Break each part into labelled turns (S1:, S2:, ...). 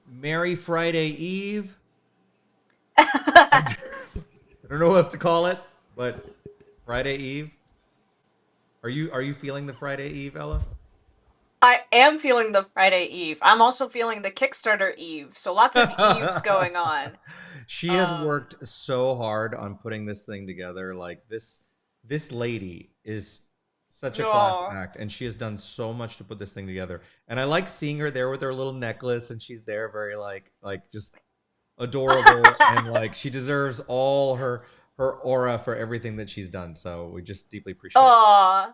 S1: Merry Friday Eve. I d- I don't know what else to call it, but Friday Eve. Are you feeling the Friday Eve, Ella?
S2: I am feeling the Friday Eve. I'm also feeling the Kickstarter Eve. So lots of Eves going on.
S1: She has
S2: Um,
S1: worked so hard on putting this thing together. Like this lady is such a class
S2: oh,
S1: act, and she has done so much to put this thing together. And I like seeing her there with her little necklace, and she's there very like just adorable, and like she deserves all her aura for everything that she's done. So we just deeply appreciate it.
S2: aw, aw.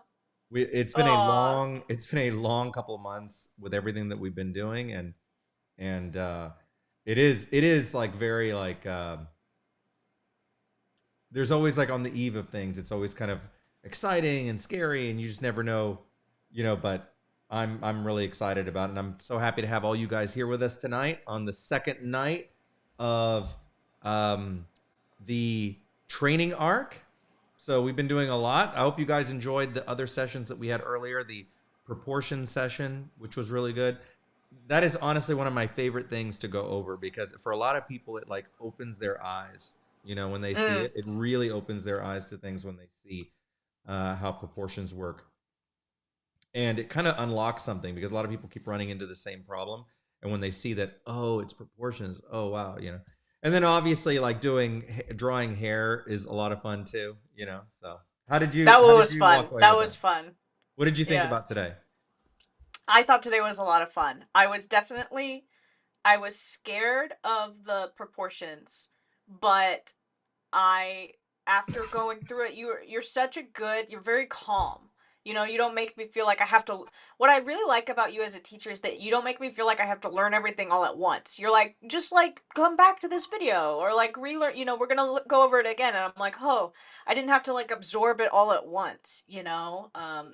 S1: It's been a long couple of months with everything that we've been doing, and it is like very like there's always like on the eve of things, it's always kind of exciting and scary, and you just never know, but I'm really excited about it, and I'm so happy to have all you guys here with us tonight on the second night of um the training arc. So we've been doing a lot. I hope you guys enjoyed the other sessions that we had earlier, the proportion session, which was really good. That is honestly one of my favorite things to go over, because for a lot of people it like opens their eyes, when they see
S2: Mm.
S1: it. It really opens their eyes to things when they see how proportions work. And it kind of unlocks something, because a lot of people keep running into the same problem. And when they see that, oh, it's proportions, oh wow. And then obviously like drawing hair is a lot of fun too. So how did you
S2: That
S1: how did
S2: was
S1: you walk
S2: fun.
S1: away
S2: That
S1: with
S2: was
S1: that?
S2: fun.
S1: What did you think
S2: Yeah.
S1: about today?
S2: I thought today was a lot of fun. I was scared of the proportions, but I after going through it, you're very calm. You don't make me feel like I have to. What I really like about you as a teacher is that you don't make me feel like I have to learn everything all at once. You're like, just like come back to this video or like relearn, we're going to go over it again, and I'm like, "Oh, I didn't have to like absorb it all at once."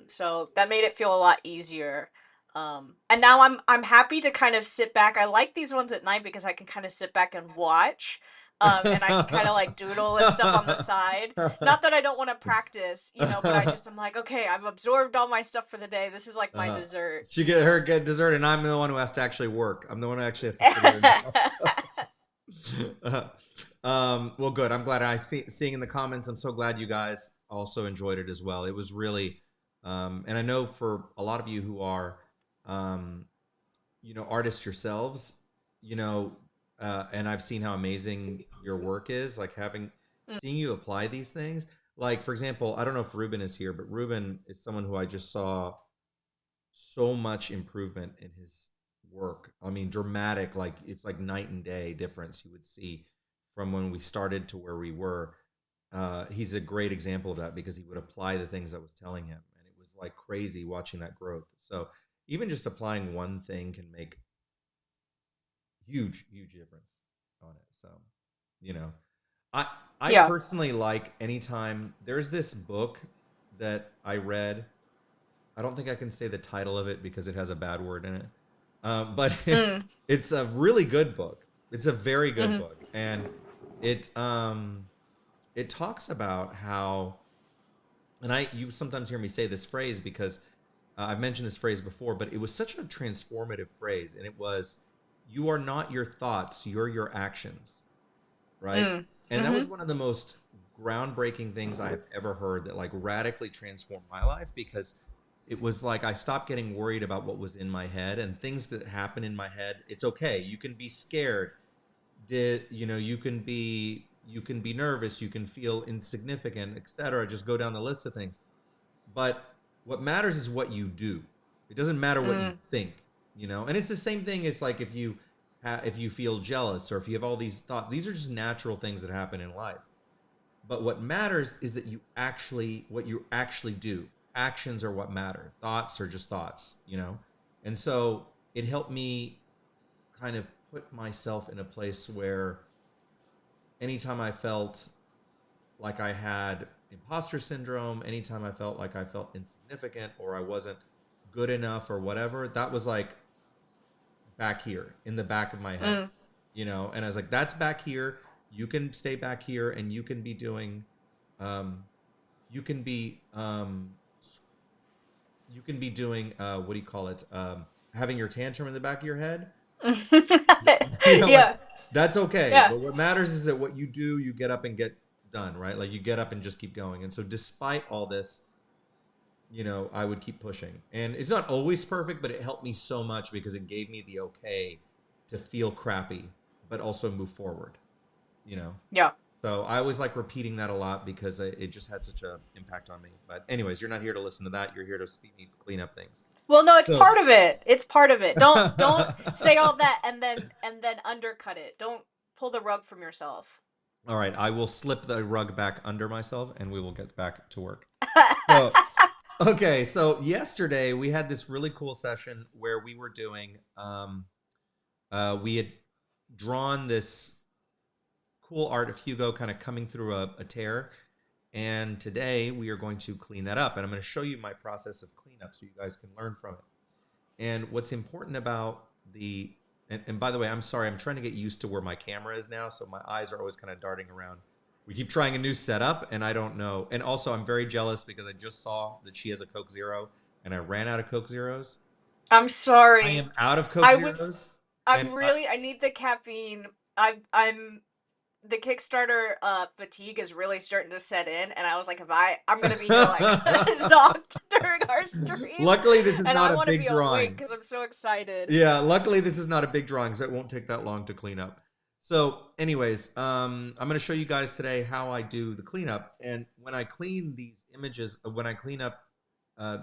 S2: So that made it feel a lot easier. And now I'm happy to kind of sit back. I like these ones at night because I can kind of sit back and watch, and I can kind of like doodle and stuff on the side. Not that I don't want to practice, but I'm like, okay, I've absorbed all my stuff for the day. This is like my
S1: uh,
S2: dessert.
S1: she get dessert, and I'm the one who has to actually work. I'm the one who actually has to sit here now. Well, good. I'm glad. Seeing in the comments, I'm so glad you guys also enjoyed it as well. It was really, and I know for a lot of you who are, um, artists yourselves, you know, and I've seen how amazing your work is. Like seeing you apply these things. Like for example, I don't know if Ruben is here, but Ruben is someone who I just saw so much improvement in his work. I mean, dramatic, like it's like night and day difference you would see from when we started to where we were. He's a great example of that, because he would apply the things I was telling him, and it was like crazy watching that growth. So even just applying one thing can make huge difference on it. So, you know, I I
S2: Yeah.
S1: personally like anytime there's this book that I read. I don't think I can say the title of it because it has a bad word in it. But
S2: Mm.
S1: it's a really good book. It's a very good
S2: Mm-hmm.
S1: book, and it um it talks about how, and you sometimes hear me say this phrase because I've mentioned this phrase before, but it was such a transformative phrase, and it was, "You are not your thoughts; you're your actions." Right?
S2: Mm.
S1: And that was
S2: Mm-hmm.
S1: one of the most groundbreaking things I have ever heard, that like radically transformed my life, because it was like I stopped getting worried about what was in my head and things that happen in my head. It's okay. You can be scared. You can be nervous, you can feel insignificant, etc. Just go down the list of things. But what matters is what you do. It doesn't matter what you
S2: Mm.
S1: think. And it's the same thing. It's like if you feel jealous, or if you have all these thoughts, these are just natural things that happen in life. But what matters is that what you actually do. Actions are what matter. Thoughts are just thoughts. And so it helped me kind of put myself in a place where anytime I felt like I had imposter syndrome, anytime I felt insignificant, or I wasn't good enough or whatever, that was like back here in the back of my head. And I was like, that's back here. You can stay back here, and um you can be you can be doing what do you call it, having your tantrum in the back of your head, You know, like
S2: Yeah,
S1: that's okay.
S2: yeah.
S1: But what matters is that what you do, you get up and get done, right? Like you get up and just keep going. And so despite all this, I would keep pushing. And it's not always perfect, but it helped me so much because it gave me the okay to feel crappy, but also move forward, you know?
S2: Yeah.
S1: So I always like repeating that a lot because it just had such an impact on me. But anyways, you're not here to listen to that. You're here to see me clean up things.
S2: Well, no, it's
S1: So,
S2: part of it. It's part of it. Don't say all that and then undercut it. Don't pull the rug from yourself.
S1: all right, I will slip the rug back under myself and we will get back to work. So, okay, so yesterday we had this really cool session where we were doing, we had drawn this cool art of Hugo kind of coming through a tear. And today we are going to clean that up. And I'm going to show you my process of cleanup so you guys can learn from it. And what's important about and by the way, I'm sorry, I'm trying to get used to where my camera is now. So my eyes are always kind of darting around. We keep trying a new setup and I don't know. And also I'm very jealous because I just saw that she has a Coke Zero and I ran out of Coke Zeros.
S2: I'm
S1: I
S2: sorry.
S1: am out of Coke
S2: I was
S1: Zeros.
S2: I'm
S1: And
S2: really I need the caffeine. I'm the Kickstarter fatigue is really starting to set in, and I was like, if I'm gonna be here like zonked during our stream,
S1: luckily, this is
S2: and
S1: not
S2: I
S1: a
S2: want to
S1: big
S2: be awake
S1: drawing.
S2: because I'm so excited.
S1: Yeah, luckily this is not a big drawing, so it won't take that long to clean up. So, anyways, I'm going to show you guys today how I do the cleanup. And when I clean these images, when I clean up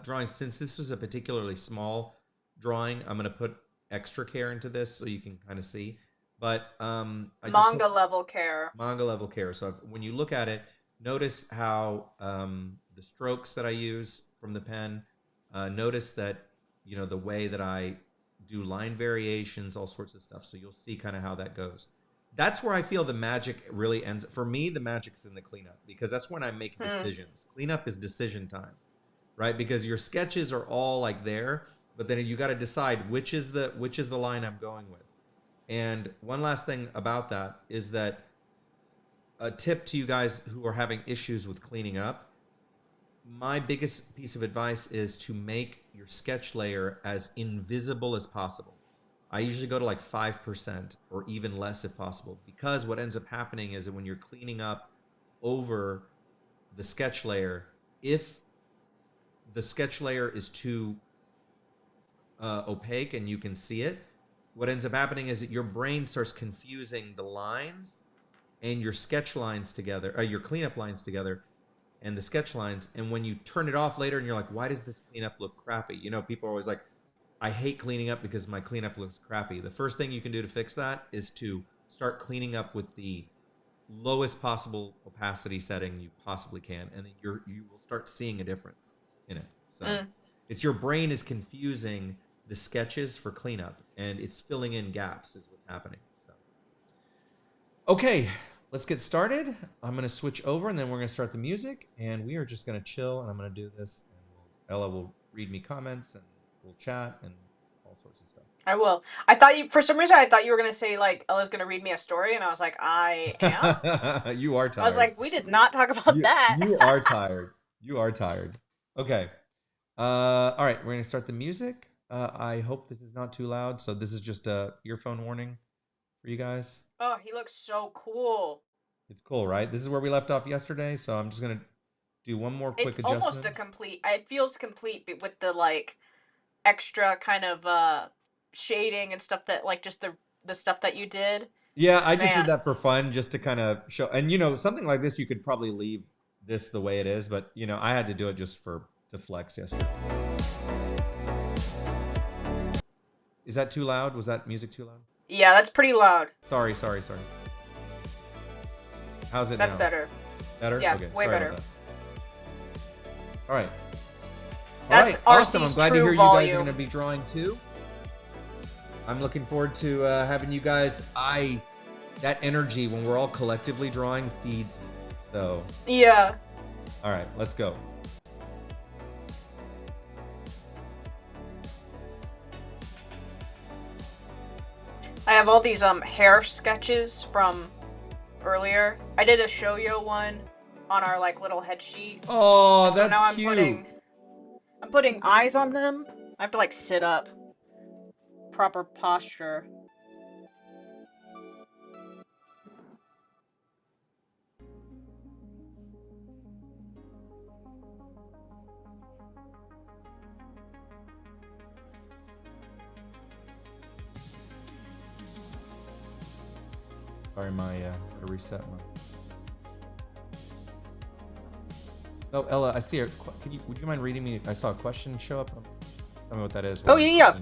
S1: drawings, since this was a particularly small drawing, I'm going to put extra care into this so you can kind of see. But I just hope
S2: Manga level care.
S1: manga level care. So when you look at it, notice how the strokes that I use from the pen. Notice that the way that I do line variations, all sorts of stuff. So you'll see kind of how that goes. That's where I feel the magic really ends. For me, the magic's in the cleanup because that's when I make decisions. Cleanup is decision time, right? Because your sketches are all like there, but then you got to decide which is the line I'm going with. And one last thing about that is that a tip to you guys who are having issues with cleaning up, my biggest piece of advice is to make your sketch layer as invisible as possible. I usually go to like 5% or even less if possible, because what ends up happening is that when you're cleaning up over the sketch layer, if the sketch layer is too opaque and you can see it, what ends up happening is that your brain starts confusing the lines and your sketch lines together, your cleanup lines together, and the sketch lines. And when you turn it off later and you're like, why does this cleanup look crappy? People are always like, I hate cleaning up because my cleanup looks crappy. The first thing you can do to fix that is to start cleaning up with the lowest possible opacity setting you possibly can, and then you will start seeing a difference in it. So it's your brain is confusing the sketches for cleanup, and it's filling in gaps is what's happening. So okay, let's get started. I'm going to switch over, and then we're going to start the music, and we are just going to chill, and I'm going to do this, and Ella will read me comments, and we'll chat, and all sorts of stuff.
S2: I will. I thought for some reason, I thought you were gonna say like Ella's gonna read me a story, and I was like, I am.
S1: You are
S2: I was
S1: tired.
S2: like, we did not talk about that.
S1: You are tired. You are tired. Okay. All right, we're going to start the music. I hope this is not too loud. So this is just a earphone warning for you guys.
S2: Oh, he looks so cool.
S1: It's cool, right? This is where we left off yesterday. So I'm just going to do one more quick
S2: It's almost
S1: adjustment.
S2: a complete. It feels complete with the like extra kind of shading and stuff that like just the stuff that you did.
S1: Yeah, I just did
S2: Man.
S1: that for fun, just to kind of show. And something like this, you could probably leave this the way it is, but I had to do it just to flex yesterday. Is that too loud? Was that music too loud?
S2: Yeah, that's pretty loud.
S1: Sorry. How's it now?
S2: That's better.
S1: Better?
S2: Yeah,
S1: Okay,
S2: way
S1: sorry
S2: better.
S1: about that. All right.
S2: That's
S1: Awesome.
S2: RC's
S1: I'm glad to
S2: true
S1: hear you
S2: volume.
S1: guys are going to be drawing too. I'm looking forward to having you guys. That energy when we're all collectively drawing feeds me. So,
S2: Yeah.
S1: all right, let's go.
S2: I have all these hair sketches from earlier. I did a shoujo one on our like little head sheet.
S1: Oh,
S2: And so
S1: that's
S2: now I'm
S1: cute.
S2: putting eyes on them. I have to like sit up. Proper posture.
S1: Sorry, gotta reset my. Oh, Ella, I see her. Would you mind reading me? I saw a question show up. Tell me what that is.
S2: Oh, yeah.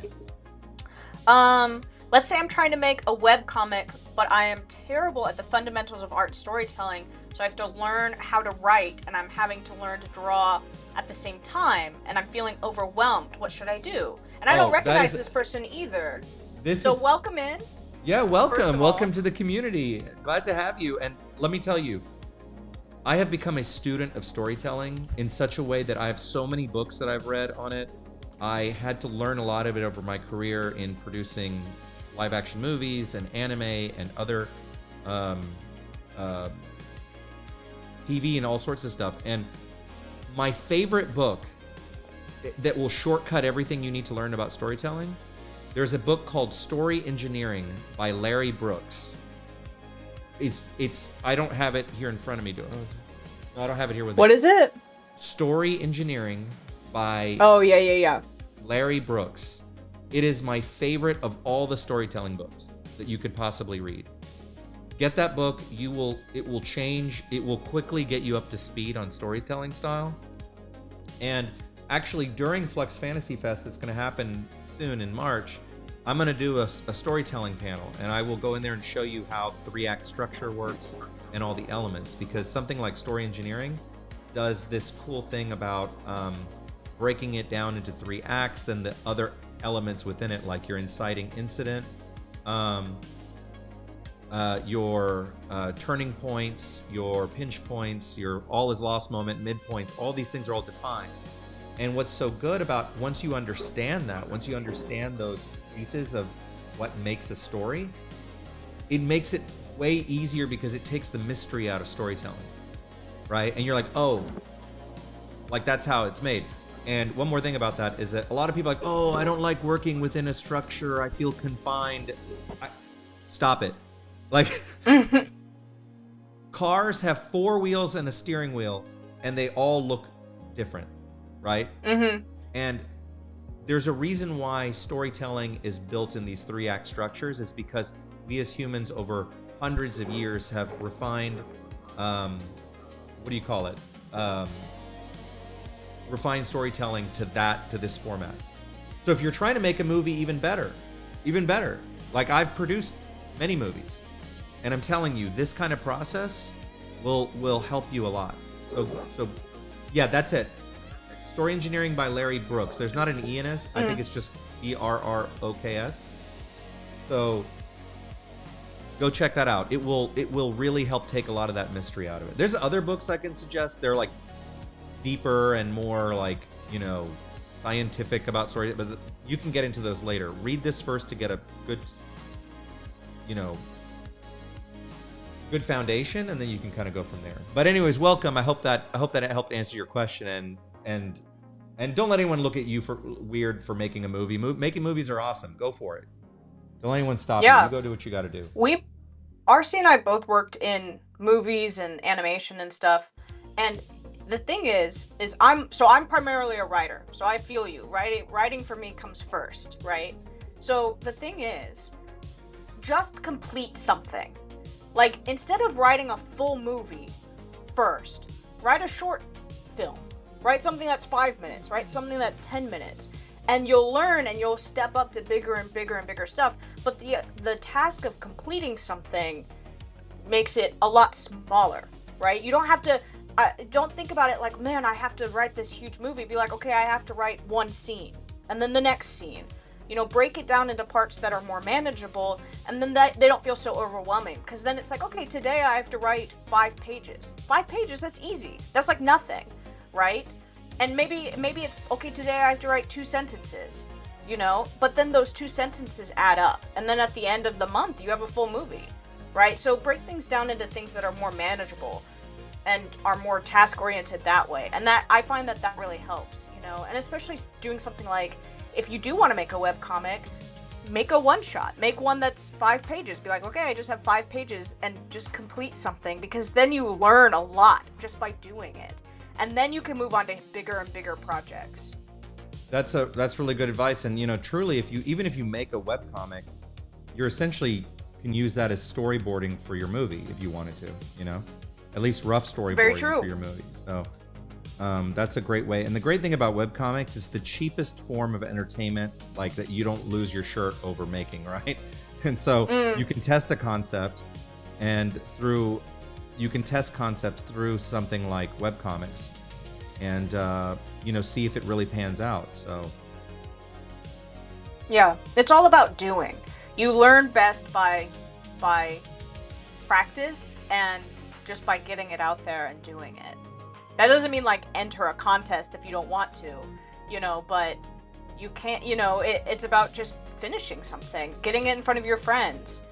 S2: Let's say I'm trying to make a webcomic, but I am terrible at the fundamentals of art storytelling, so I have to learn how to write, and I'm having to learn to draw at the same time, and I'm feeling overwhelmed. What should I do? And I don't recognize this person either. Welcome in.
S1: Yeah, welcome. Welcome to the community. Glad to have you. And let me tell you, I have become a student of storytelling in such a way that I have so many books that I've read on it. I had to learn a lot of it over my career in producing live action movies and anime and other TV and all sorts of stuff. And my favorite book that will shortcut everything you need to learn about storytelling, there's a book called Story Engineering by Larry Brooks. I don't have it here in front of me. No, I don't have it here with me.
S2: What is it?
S1: Story Engineering by
S2: Larry
S1: Brooks. It is my favorite of all the storytelling books that you could possibly read. Get that book. It will change. It will quickly get you up to speed on storytelling style. And actually, during Flux Fantasy Fest, that's going to happen soon in March, I'm going to do a storytelling panel, and I will go in there and show you how 3-act structure works and all the elements, because something like story engineering does this cool thing about breaking it down into 3 acts, then the other elements within it, like your inciting incident, your turning points, your pinch points, your all is lost moment, midpoints, all these things are all defined. And what's so good about once you understand those pieces of what makes a story, it makes it way easier because it takes the mystery out of storytelling, right? And you're like, oh, like that's how it's made. And one more thing about that is that a lot of people are like, oh, I don't like working within a structure. I feel confined. Stop it. Like, cars have 4 wheels and a steering wheel, and they all look different, right?
S2: Mm-hmm.
S1: And there's a reason why storytelling is built in these 3-act structures, is because we as humans over hundreds of years have refined, refined storytelling to this format. So if you're trying to make a movie even better, like I've produced many movies, and I'm telling you, this kind of process will help you a lot. So yeah, that's it. Story Engineering by Larry Brooks. There's not an E in it. I think it's just ERROKS. So go check that out. It will really help take a lot of that mystery out of it. There's other books I can suggest. They're like deeper and more like, scientific about story, but you can get into those later. Read this first to get a good, good foundation, and then you can kind of go from there. But anyways, welcome. I hope that it helped answer your question, and don't let anyone look at you for weird for making a movie. Making movies are awesome. Go for it. Don't let anyone stop you. You go do what you got to do.
S2: RC and I both worked in movies and animation and stuff, and the thing is I'm primarily a writer, so I feel you. Writing for me comes first, right? So the thing is, just complete something. Like, instead of writing a full movie first, write a short film. Write something that's 5 minutes, write something that's 10 minutes. And you'll learn and you'll step up to bigger and bigger and bigger stuff. But the task of completing something makes it a lot smaller, right? You don't have to, don't think about it like, man, I have to write this huge movie. Be like, okay, I have to write one scene and then the next scene. Break it down into parts that are more manageable, and then they don't feel so overwhelming. Because then it's like, okay, today I have to write 5 pages. 5 pages, that's easy. That's like nothing, right? And maybe it's, okay, today I have to write 2 sentences, But then those 2 sentences add up. And then at the end of the month, you have a full movie, right? So break things down into things that are more manageable and are more task-oriented that way. And that I find that really helps, And especially doing something like, if you do want to make a webcomic, make a one-shot. Make one that's 5 pages. Be like, okay, I just have 5 pages, and just complete something, because then you learn a lot just by doing it. And then you can move on to bigger and bigger projects. That's
S1: really good advice. And truly, even if you make a webcomic, you're essentially can use that as storyboarding for your movie if you wanted to, you know, at least rough
S2: Very
S1: storyboarding
S2: true.
S1: for your movie. So that's a great way. And the great thing about webcomics is the cheapest form of entertainment, like that you don't lose your shirt over making, right? And so you can test a concept, and you can test concepts through something like webcomics, and you know, see if it really pans out. So
S2: Yeah, it's all about doing. You learn best by practice and just by getting it out there and doing it. That doesn't mean like enter a contest if you don't want to, you know, but you can't, you know, it's about just finishing something, getting it in front of your friends.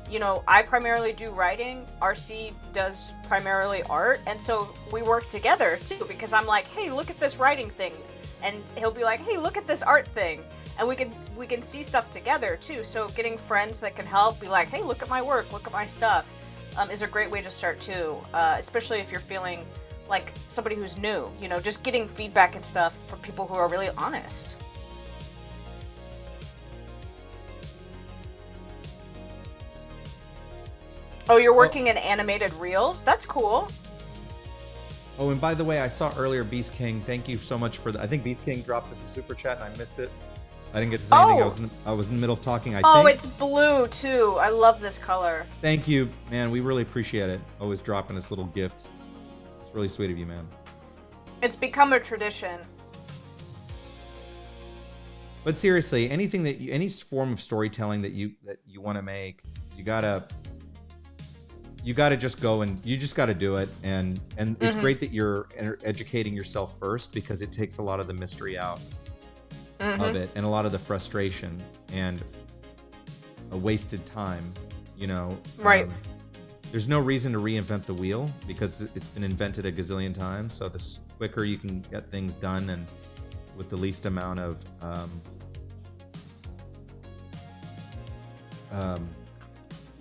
S2: You know, I primarily do writing, RC does primarily art, and so we work together too, because I'm like, hey, look at this writing thing, and he'll be like, hey, look at this art thing, and we can see stuff together too. So getting friends that can help, be like, hey, look at my work, look at my stuff, is a great way to start too, especially if you're feeling like somebody who's new, you know, just getting feedback and stuff from people who are really honest. Oh, you're working in animated reels? That's cool.
S1: Oh, and by the way, I saw earlier Beast King. Thank you so much for that. I think Beast King dropped us a super chat and I missed it. I didn't get to say anything. I was in the middle of talking, I think.
S2: Oh, it's blue too. I love this color.
S1: Thank you, man. We really appreciate it. Always dropping us little gifts. It's really sweet of you, man.
S2: It's become a tradition.
S1: But seriously, anything that any form of storytelling that you want to make, you gotta just go and you just gotta do it. And it's great that you're educating yourself first, because it takes a lot of the mystery out of it, and a lot of the frustration and a wasted time, you know.
S2: Right.
S1: There's no reason to reinvent the wheel, because it's been invented a gazillion times. So the quicker you can get things done and with the least amount of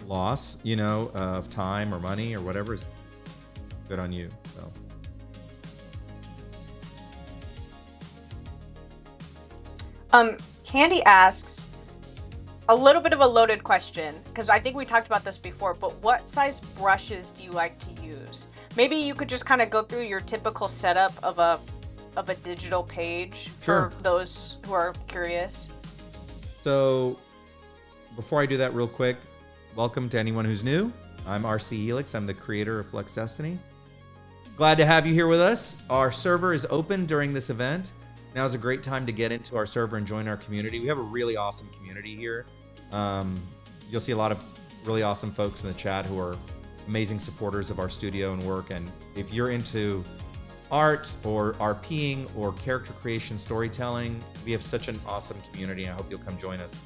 S1: loss, you know, of time or money or whatever, is good on you. So
S2: Candy asks a little bit of a loaded question, because I think we talked about this before, but what size brushes do you like to use? Maybe you could just kind of go through your typical setup of a digital page.
S1: Sure.
S2: For those who are curious.
S1: So before I do that real quick, welcome to anyone who's new. I'm RC Helix. I'm the creator of Flux Destiny. Glad to have you here with us. Our server is open during this event. Now is a great time to get into our server and join our community. We have a really awesome community here. You'll see a lot of really awesome folks in the chat who are amazing supporters of our studio and work. And if you're into art or RPing or character creation, storytelling, we have such an awesome community. I hope you'll come join us.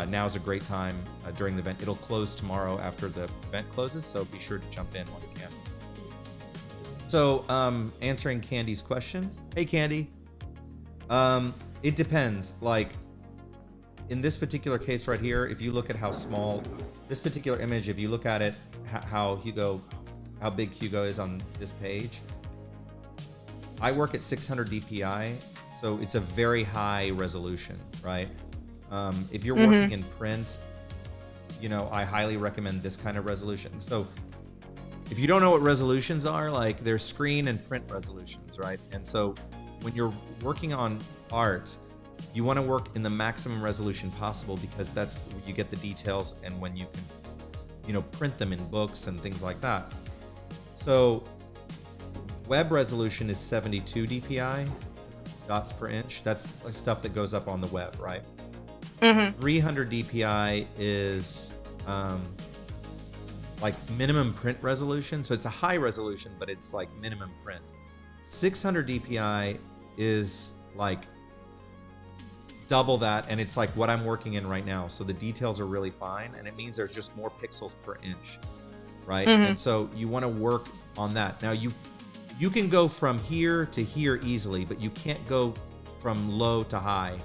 S1: Now is a great time during the event. It'll close tomorrow after the event closes, so be sure to jump in when you can. So, answering Candy's question. Hey, Candy. It depends. Like, in this particular case right here, if you look at how small this particular image, if you look at it, how big Hugo is on this page, I work at 600 DPI, so it's a very high resolution, right? If you're working in print, you know, I highly recommend this kind of resolution. So if you don't know what resolutions are, like, there's screen and print resolutions, right? And so when you're working on art, you want to work in the maximum resolution possible, because that's where you get the details and when you can, you know, print them in books and things like that. So web resolution is 72 DPI, dots per inch. That's stuff that goes up on the web, right? 300 DPI is like minimum print resolution. So it's a high resolution, but it's like minimum print. 600 DPI is like double that, and it's like what I'm working in right now. So the details are really fine, and it means there's just more pixels per inch, right? And so you want to work on that. Now you can go from here to here easily, but you can't go from low to high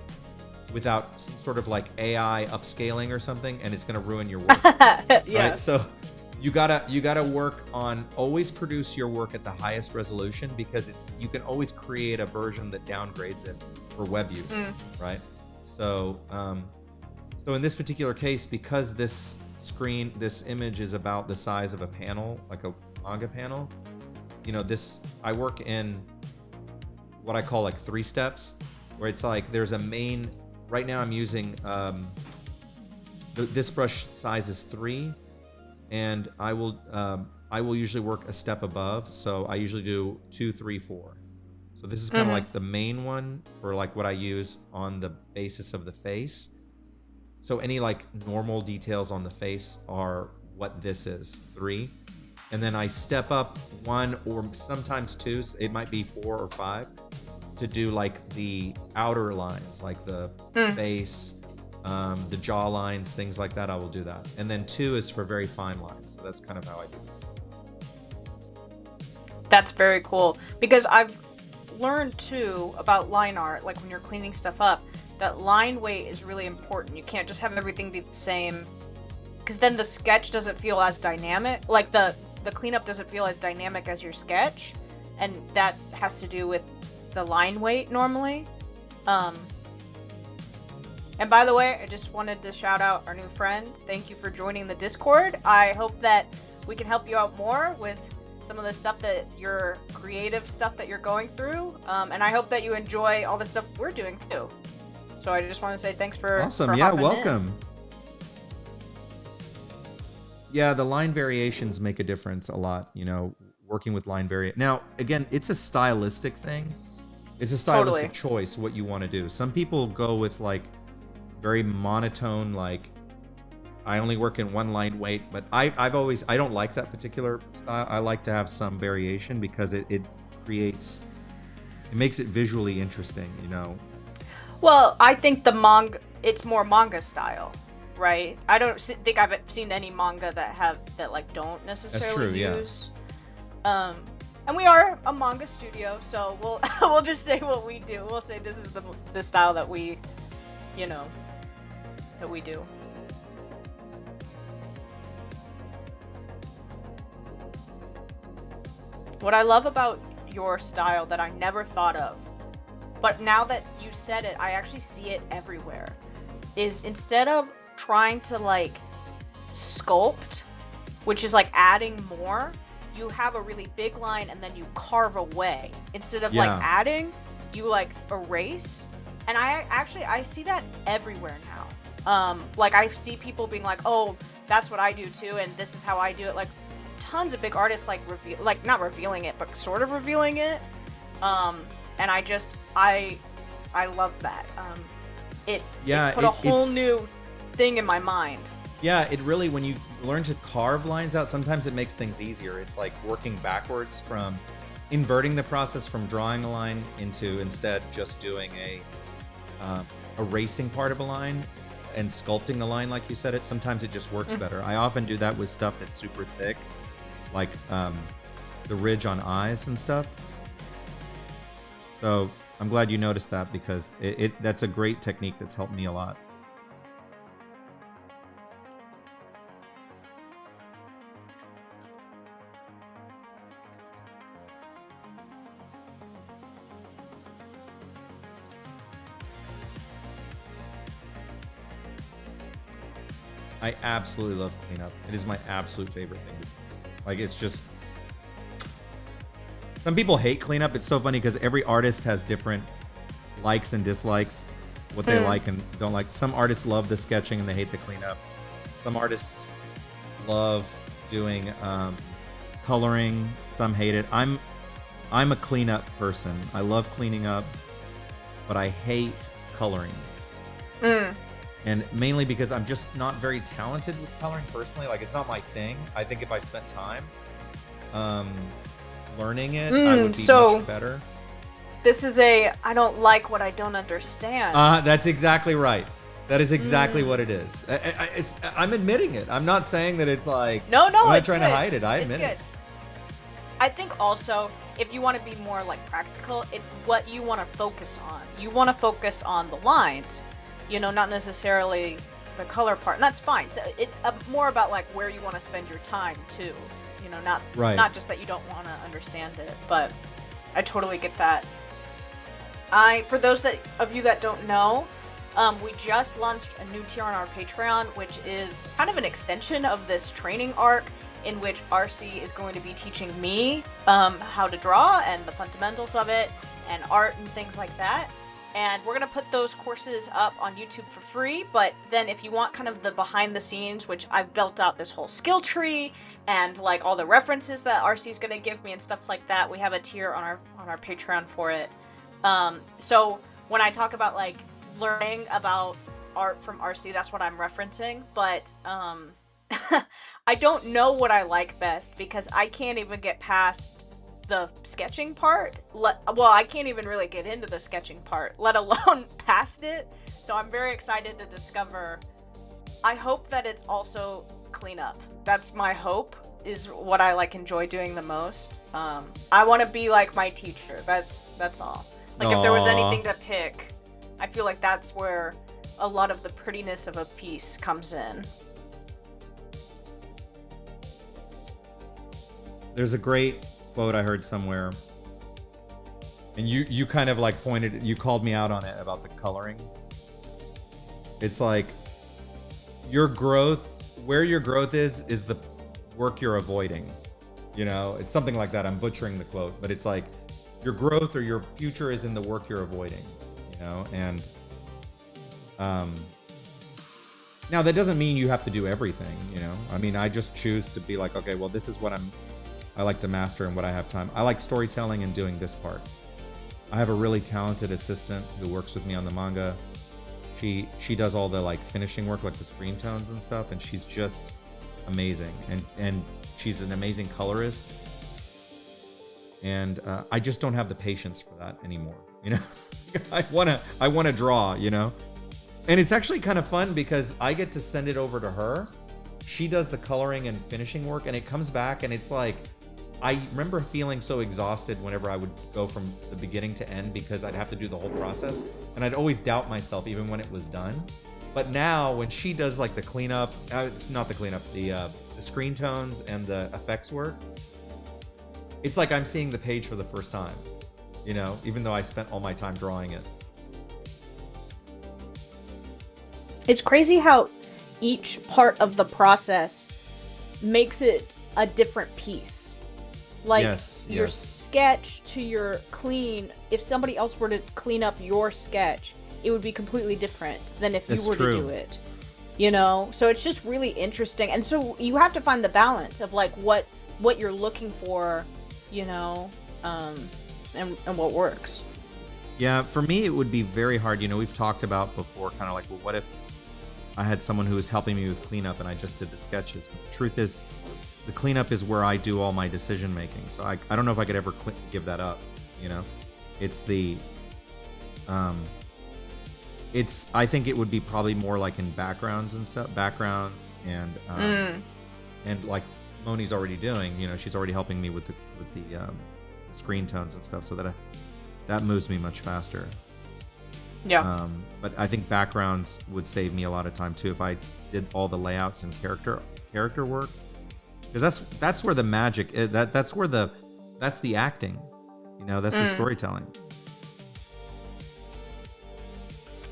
S1: without some sort of like AI upscaling or something, and it's going to ruin your work.
S2: Yeah.
S1: Right? So you gotta work on, always produce your work at the highest resolution, because you can always create a version that downgrades it for web use, right? So so in this particular case, because this screen, this image is about the size of a panel, like a manga panel. You know, I work in what I call like 3 steps, where it's like there's a main. Right now, I'm using this brush size is 3, and I will usually work a step above. So I usually do 2, 3, 4. So this is kind of like the main one for like what I use on the basis of the face. So any like normal details on the face are what this is, 3. And then I step up 1 or sometimes 2, it might be 4 or 5, to do like the outer lines, like the face, the jaw lines, things like that. I will do that. And then 2 is for very fine lines. So that's kind of how I do it.
S2: That's very cool, because I've learned too about line art, like when you're cleaning stuff up, that line weight is really important. You can't just have everything be the same, because then the sketch doesn't feel as dynamic. Like the cleanup doesn't feel as dynamic as your sketch, and that has to do with the line weight normally. And by the way, I just wanted to shout out our new friend. Thank you for joining the Discord. I hope that we can help you out more with some of the stuff that your creative stuff that you're going through, and I hope that you enjoy all the stuff we're doing too. So I just want to say thanks for
S1: welcome
S2: in.
S1: Yeah, the line variations make a difference a lot, you know, working with line variation. Now again, it's a stylistic thing. It's a stylistic choice what you want to do. Some people go with like very monotone, like I only work in 1 line weight, but I don't like that particular style. I like to have some variation because it makes it visually interesting, you know.
S2: Well, I think it's more manga style, right? I don't think I've seen any manga that like don't necessarily use. Yeah. And we are a manga studio, so we'll just say what we do. We'll say this is the style that we, you know, that we do. What I love about your style that I never thought of, but now that you said it, I actually see it everywhere, is instead of trying to like sculpt, which is like adding more, you have a really big line and then you carve away. Instead of like adding, you like erase. And I see that everywhere now. Like I see people being like, oh, that's what I do too, and this is how I do it. Like tons of big artists like not revealing it, but sort of revealing it. And I love that. It put a whole new thing in my mind.
S1: Yeah, it really, when you learn to carve lines out, sometimes it makes things easier. It's like working backwards from inverting the process from drawing a line into instead just doing a erasing part of a line and sculpting the line like you said it. Sometimes it just works better. I often do that with stuff that's super thick, like the ridge on eyes and stuff. So I'm glad you noticed that, because that's a great technique that's helped me a lot. I absolutely love cleanup. It is my absolute favorite thing to do. Like, it's just... Some people hate cleanup. It's so funny because every artist has different likes and dislikes, what they like and don't like. Some artists love the sketching and they hate the cleanup. Some artists love doing coloring. Some hate it. I'm a cleanup person. I love cleaning up, but I hate coloring. And mainly because I'm just not very talented with coloring personally. Like, it's not my thing. I think if I spent time learning it, I would be much better.
S2: This is I don't like what I don't understand.
S1: That's exactly right. That is exactly what it is. I'm admitting it. I'm not saying that it's like...
S2: No,
S1: I'm not trying to hide it. I admit it.
S2: I think also, if you want to be more like practical, it's what you want to focus on. You want to focus on the lines. You know, not necessarily the color part, and that's fine. So it's more about like where you want to spend your time too. You know, not just that you don't want to understand it, but I totally get that. For those of you that don't know, We just launched a new tier on our Patreon, which is kind of an extension of this training arc, in which RC is going to be teaching me how to draw and the fundamentals of it, and art and things like that. And we're going to put those courses up on YouTube for free, but then if you want kind of the behind the scenes, which I've built out this whole skill tree and like all the references that RC is going to give me and stuff like that, we have a tier on our Patreon for it. So when I talk about like learning about art from RC, that's what I'm referencing, but I don't know what I like best because I can't even get past the sketching part. Well, I can't even really get into the sketching part, let alone past it. So I'm very excited to discover. I hope that it's also cleanup. That's my hope, is what I like enjoy doing the most. I want to be like my teacher. That's all. Like if there was anything to pick, I feel like that's where a lot of the prettiness of a piece comes in.
S1: There's a great quote I heard somewhere, and you kind of like you called me out on it about the coloring. It's like your growth, where your growth is the work you're avoiding. You know, it's something like that. I'm butchering the quote, but it's like your growth or your future is in the work you're avoiding. You know, and now that doesn't mean you have to do everything. You know, I mean, I just choose to be like, okay, well, this is what I like to master and what I have time. I like storytelling and doing this part. I have a really talented assistant who works with me on the manga. She does all the like finishing work, like the screen tones and stuff, and she's just amazing. And she's an amazing colorist. And I just don't have the patience for that anymore. You know, I wanna draw. You know, and it's actually kind of fun because I get to send it over to her. She does the coloring and finishing work, and it comes back, and it's like, I remember feeling so exhausted whenever I would go from the beginning to end because I'd have to do the whole process, and I'd always doubt myself even when it was done. But now when she does like the cleanup, not the cleanup, the screen tones and the effects work, it's like I'm seeing the page for the first time, you know, even though I spent all my time drawing it.
S2: It's crazy how each part of the process makes it a different piece. Like your sketch to your clean, if somebody else were to clean up your sketch, it would be completely different than if you were to do it. You know? So it's just really interesting. And so you have to find the balance of like what you're looking for, you know, and what works.
S1: Yeah, for me it would be very hard. You know, we've talked about before kind of like, well, what if I had someone who was helping me with cleanup and I just did the sketches? But the truth is, the cleanup is where I do all my decision making. So I don't know if I could ever give that up, you know? It's the, I think it would be probably more like in backgrounds and stuff, and like Moni's already doing, you know, she's already helping me with the screen tones and stuff, so that moves me much faster.
S2: Yeah.
S1: But I think backgrounds would save me a lot of time too if I did all the layouts and character work. Because that's where the magic is. That's the acting, you know. That's the storytelling.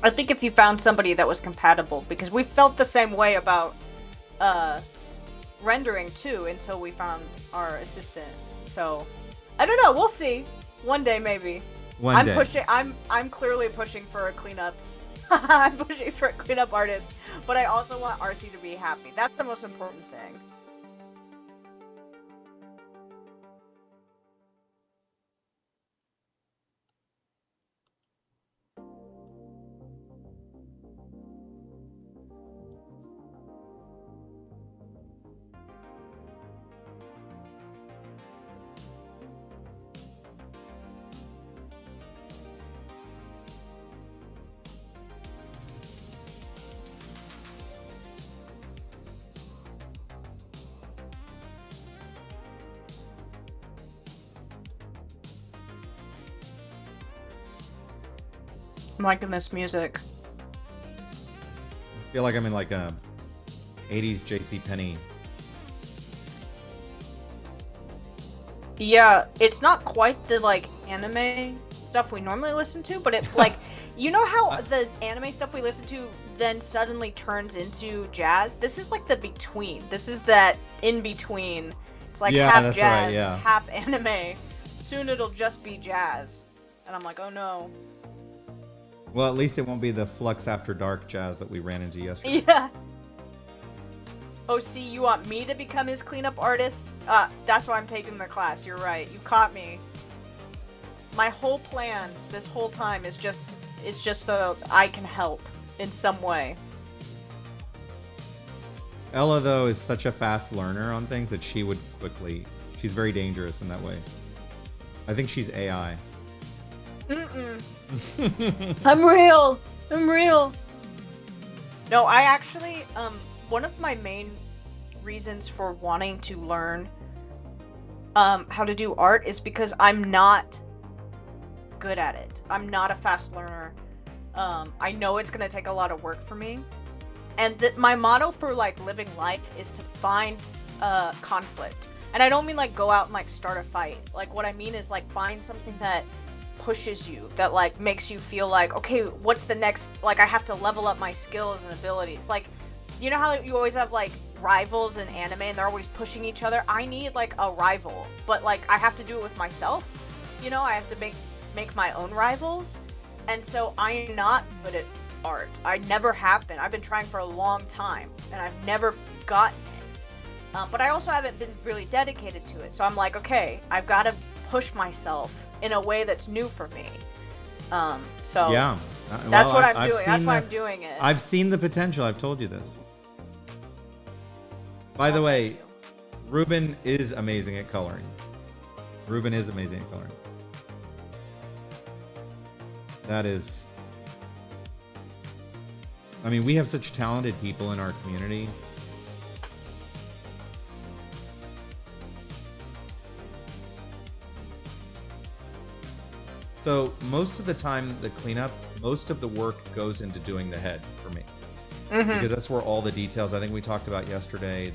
S2: I think if you found somebody that was compatible, because we felt the same way about rendering too until we found our assistant. So I don't know. We'll see. One day maybe.
S1: One day.
S2: I'm clearly pushing for a cleanup. I'm pushing for a cleanup artist, but I also want RC to be happy. That's the most important thing. I'm liking this music.
S1: I feel like I'm in like a 80s JCPenney.
S2: Yeah, it's not quite the like anime stuff we normally listen to, but it's like You know how the anime stuff we listen to then suddenly turns into jazz? This is like the between. This is that in between. It's like half
S1: that's
S2: jazz,
S1: right, yeah.
S2: half anime. Soon it'll just be jazz. And I'm like, oh no.
S1: Well, at least it won't be the Flux After Dark jazz that we ran into yesterday.
S2: Yeah. Oh, see, you want me to become his cleanup artist? That's why I'm taking the class. You're right. You caught me. My whole plan this whole time is just so I can help in some way.
S1: Ella, though, is such a fast learner on things that she would quickly... She's very dangerous in that way. I think she's AI.
S2: I'm real. I'm real. No, I actually, one of my main reasons for wanting to learn how to do art is because I'm not good at it. I'm not a fast learner. I know it's going to take a lot of work for me. And my motto for, like, living life is to find conflict. And I don't mean, like, go out and, like, start a fight. Like, what I mean is, like, find something that pushes you, that, like, makes you feel like, okay, what's the next, like, I have to level up my skills and abilities. Like, you know how you always have, like, rivals in anime and they're always pushing each other? I need, like, a rival. But, like, I have to do it with myself. You know, I have to make my own rivals. And so I'm not good at art. I never have been. I've been trying for a long time, and I've never gotten it. But I also haven't been really dedicated to it. So I'm like, okay, I've got to push myself in a way that's new for me. So
S1: yeah,
S2: that's what I'm doing. That's why I'm doing it.
S1: I've seen the potential. I've told you this. By the way, Ruben is amazing at coloring. Ruben is amazing at coloring. That is... I mean, we have such talented people in our community. So most of the time, the cleanup, most of the work goes into doing the head for me. Because that's where all the details, I think we talked about yesterday,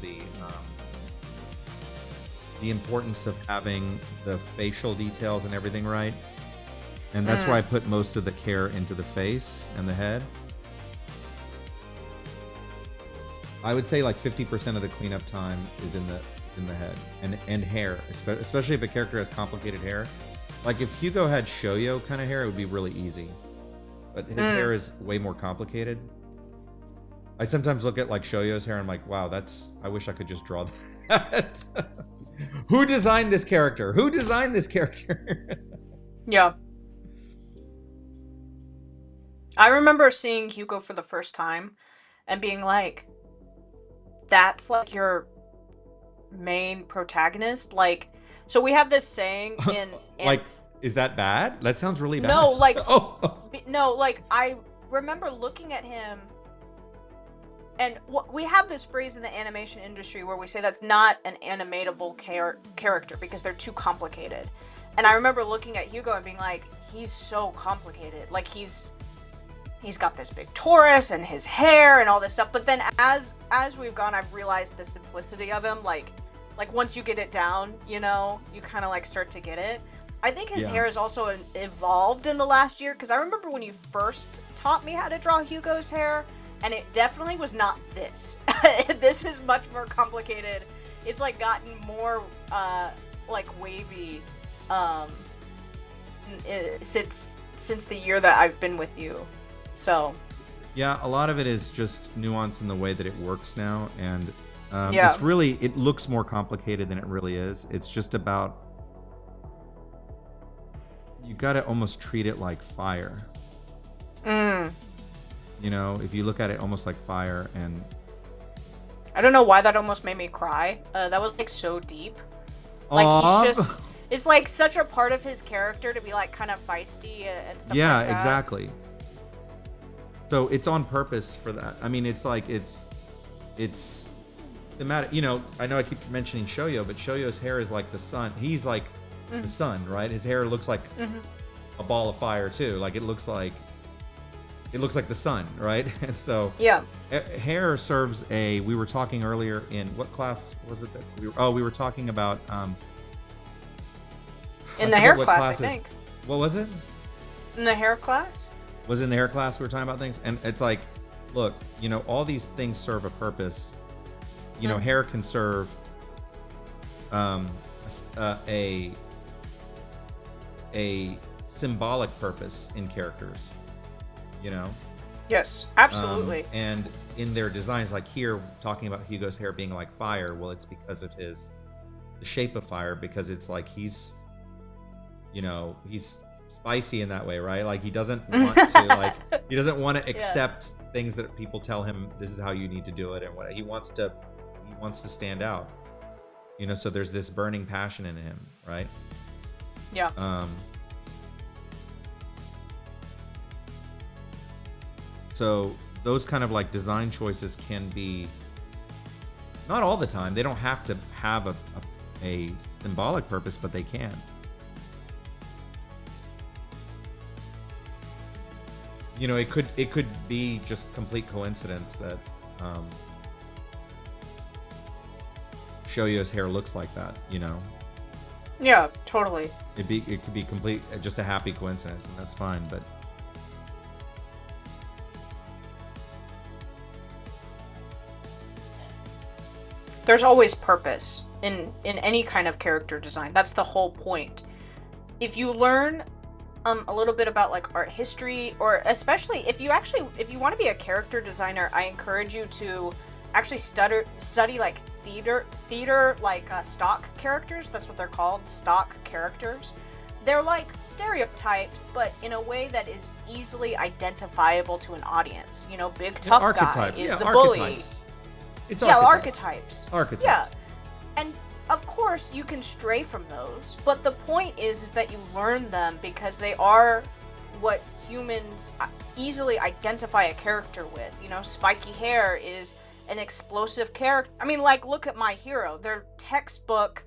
S1: the importance of having the facial details and everything right. And that's where I put most of the care into the face and the head. I would say like 50% of the cleanup time is in the head and hair, especially if a character has complicated hair. Like if Hugo had Shoyo kind of hair, it would be really easy. But his hair is way more complicated. I sometimes look at like Shoyo's hair and I'm like, wow, I wish I could just draw that. Who designed this character? Who designed this character?
S2: Yeah. I remember seeing Hugo for the first time and being like, that's like your main protagonist. Like, so we have this saying in
S1: like, is that bad? That sounds really bad.
S2: No, like,
S1: no,
S2: like I remember looking at him, and we have this phrase in the animation industry where we say that's not an animatable character because they're too complicated. And I remember looking at Hugo and being like, he's so complicated. Like he's got this big Taurus and his hair and all this stuff. But then as we've gone, I've realized the simplicity of him. Like once you get it down, you know, you kind of like start to get it. I think his hair has also evolved in the last year, because I remember when you first taught me how to draw Hugo's hair, and it definitely was not this. This is much more complicated. It's like gotten more like wavy since the year that I've been with you. So
S1: yeah, a lot of it is just nuance in the way that it works now, and it's really, it looks more complicated than it really is. It's just about, you gotta almost treat it like fire. You know, if you look at it almost like fire, and
S2: I don't know why that almost made me cry. That was like so deep. Like he's just, it's like such a part of his character to be like kind of feisty and stuff like that.
S1: Yeah, exactly. So it's on purpose for that. I mean, it's like, it's the matter, you know, I know I keep mentioning Shoyo, but Shoyo's hair is like the sun. He's like the sun, right? His hair looks like a ball of fire too. Like it looks like the sun, right? And so hair serves a, we were talking earlier in, what class was it that we were talking about
S2: in the hair class, I think.
S1: What was it?
S2: In the hair class?
S1: Was in the hair class we were talking about things, and it's like, look, you know, all these things serve a purpose. You know, hair can serve a symbolic purpose in characters. You know.
S2: Yes, absolutely.
S1: And in their designs, like here, talking about Hugo's hair being like fire, well, it's because of the shape of fire, because it's like he's spicy in that way, right? Like he doesn't want to accept things that people tell him this is how you need to do it, and what he wants to stand out. You know, so there's this burning passion in him, right?
S2: Yeah.
S1: So those kind of like design choices can be, not all the time, they don't have to have a symbolic purpose, but they can. You know, it could be just complete coincidence that Shoyo's hair looks like that, you know?
S2: Yeah, totally.
S1: It could be just a happy coincidence, and that's fine, but
S2: there's always purpose in any kind of character design. That's the whole point. If you learn a little bit about like art history, or especially if you want to be a character designer, I encourage you to actually study like theater like stock characters. That's what they're called, stock characters. They're like stereotypes, but in a way that is easily identifiable to an audience. You know, big tough guy is the bully.
S1: It's
S2: archetypes.
S1: Archetypes.
S2: Yeah. And of course you can stray from those, but the point is that you learn them because they are what humans easily identify a character with. You know, spiky hair is an explosive character. I mean, like, look at My Hero. They're textbook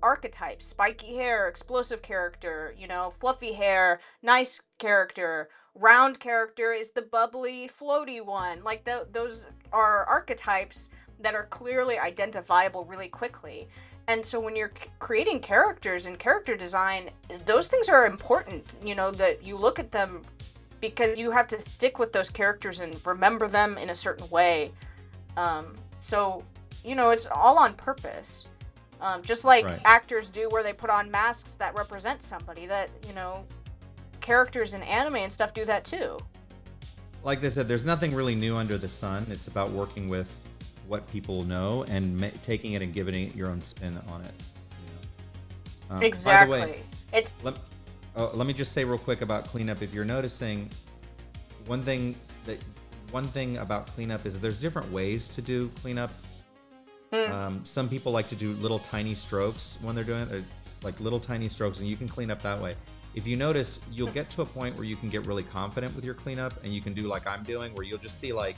S2: archetypes. Spiky hair, explosive character, you know, fluffy hair, nice character. Round character is the bubbly, floaty one. Like, those are archetypes that are clearly identifiable really quickly. And so when you're creating characters in character design, those things are important, you know, that you look at them, because you have to stick with those characters and remember them in a certain way. So, you know, it's all on purpose. Just like actors do, where they put on masks that represent somebody, that, you know, characters in anime and stuff do that too.
S1: Like they said, there's nothing really new under the sun. It's about working with what people know and taking it and giving it your own spin on it. You know?
S2: Exactly.
S1: By the way, let me just say real quick about cleanup. If you're noticing, one thing about cleanup is there's different ways to do cleanup. Some people like to do little tiny strokes when they're doing it, like little tiny strokes, and you can clean up that way. If you notice, you'll get to a point where you can get really confident with your cleanup, and you can do like I'm doing, where you'll just see like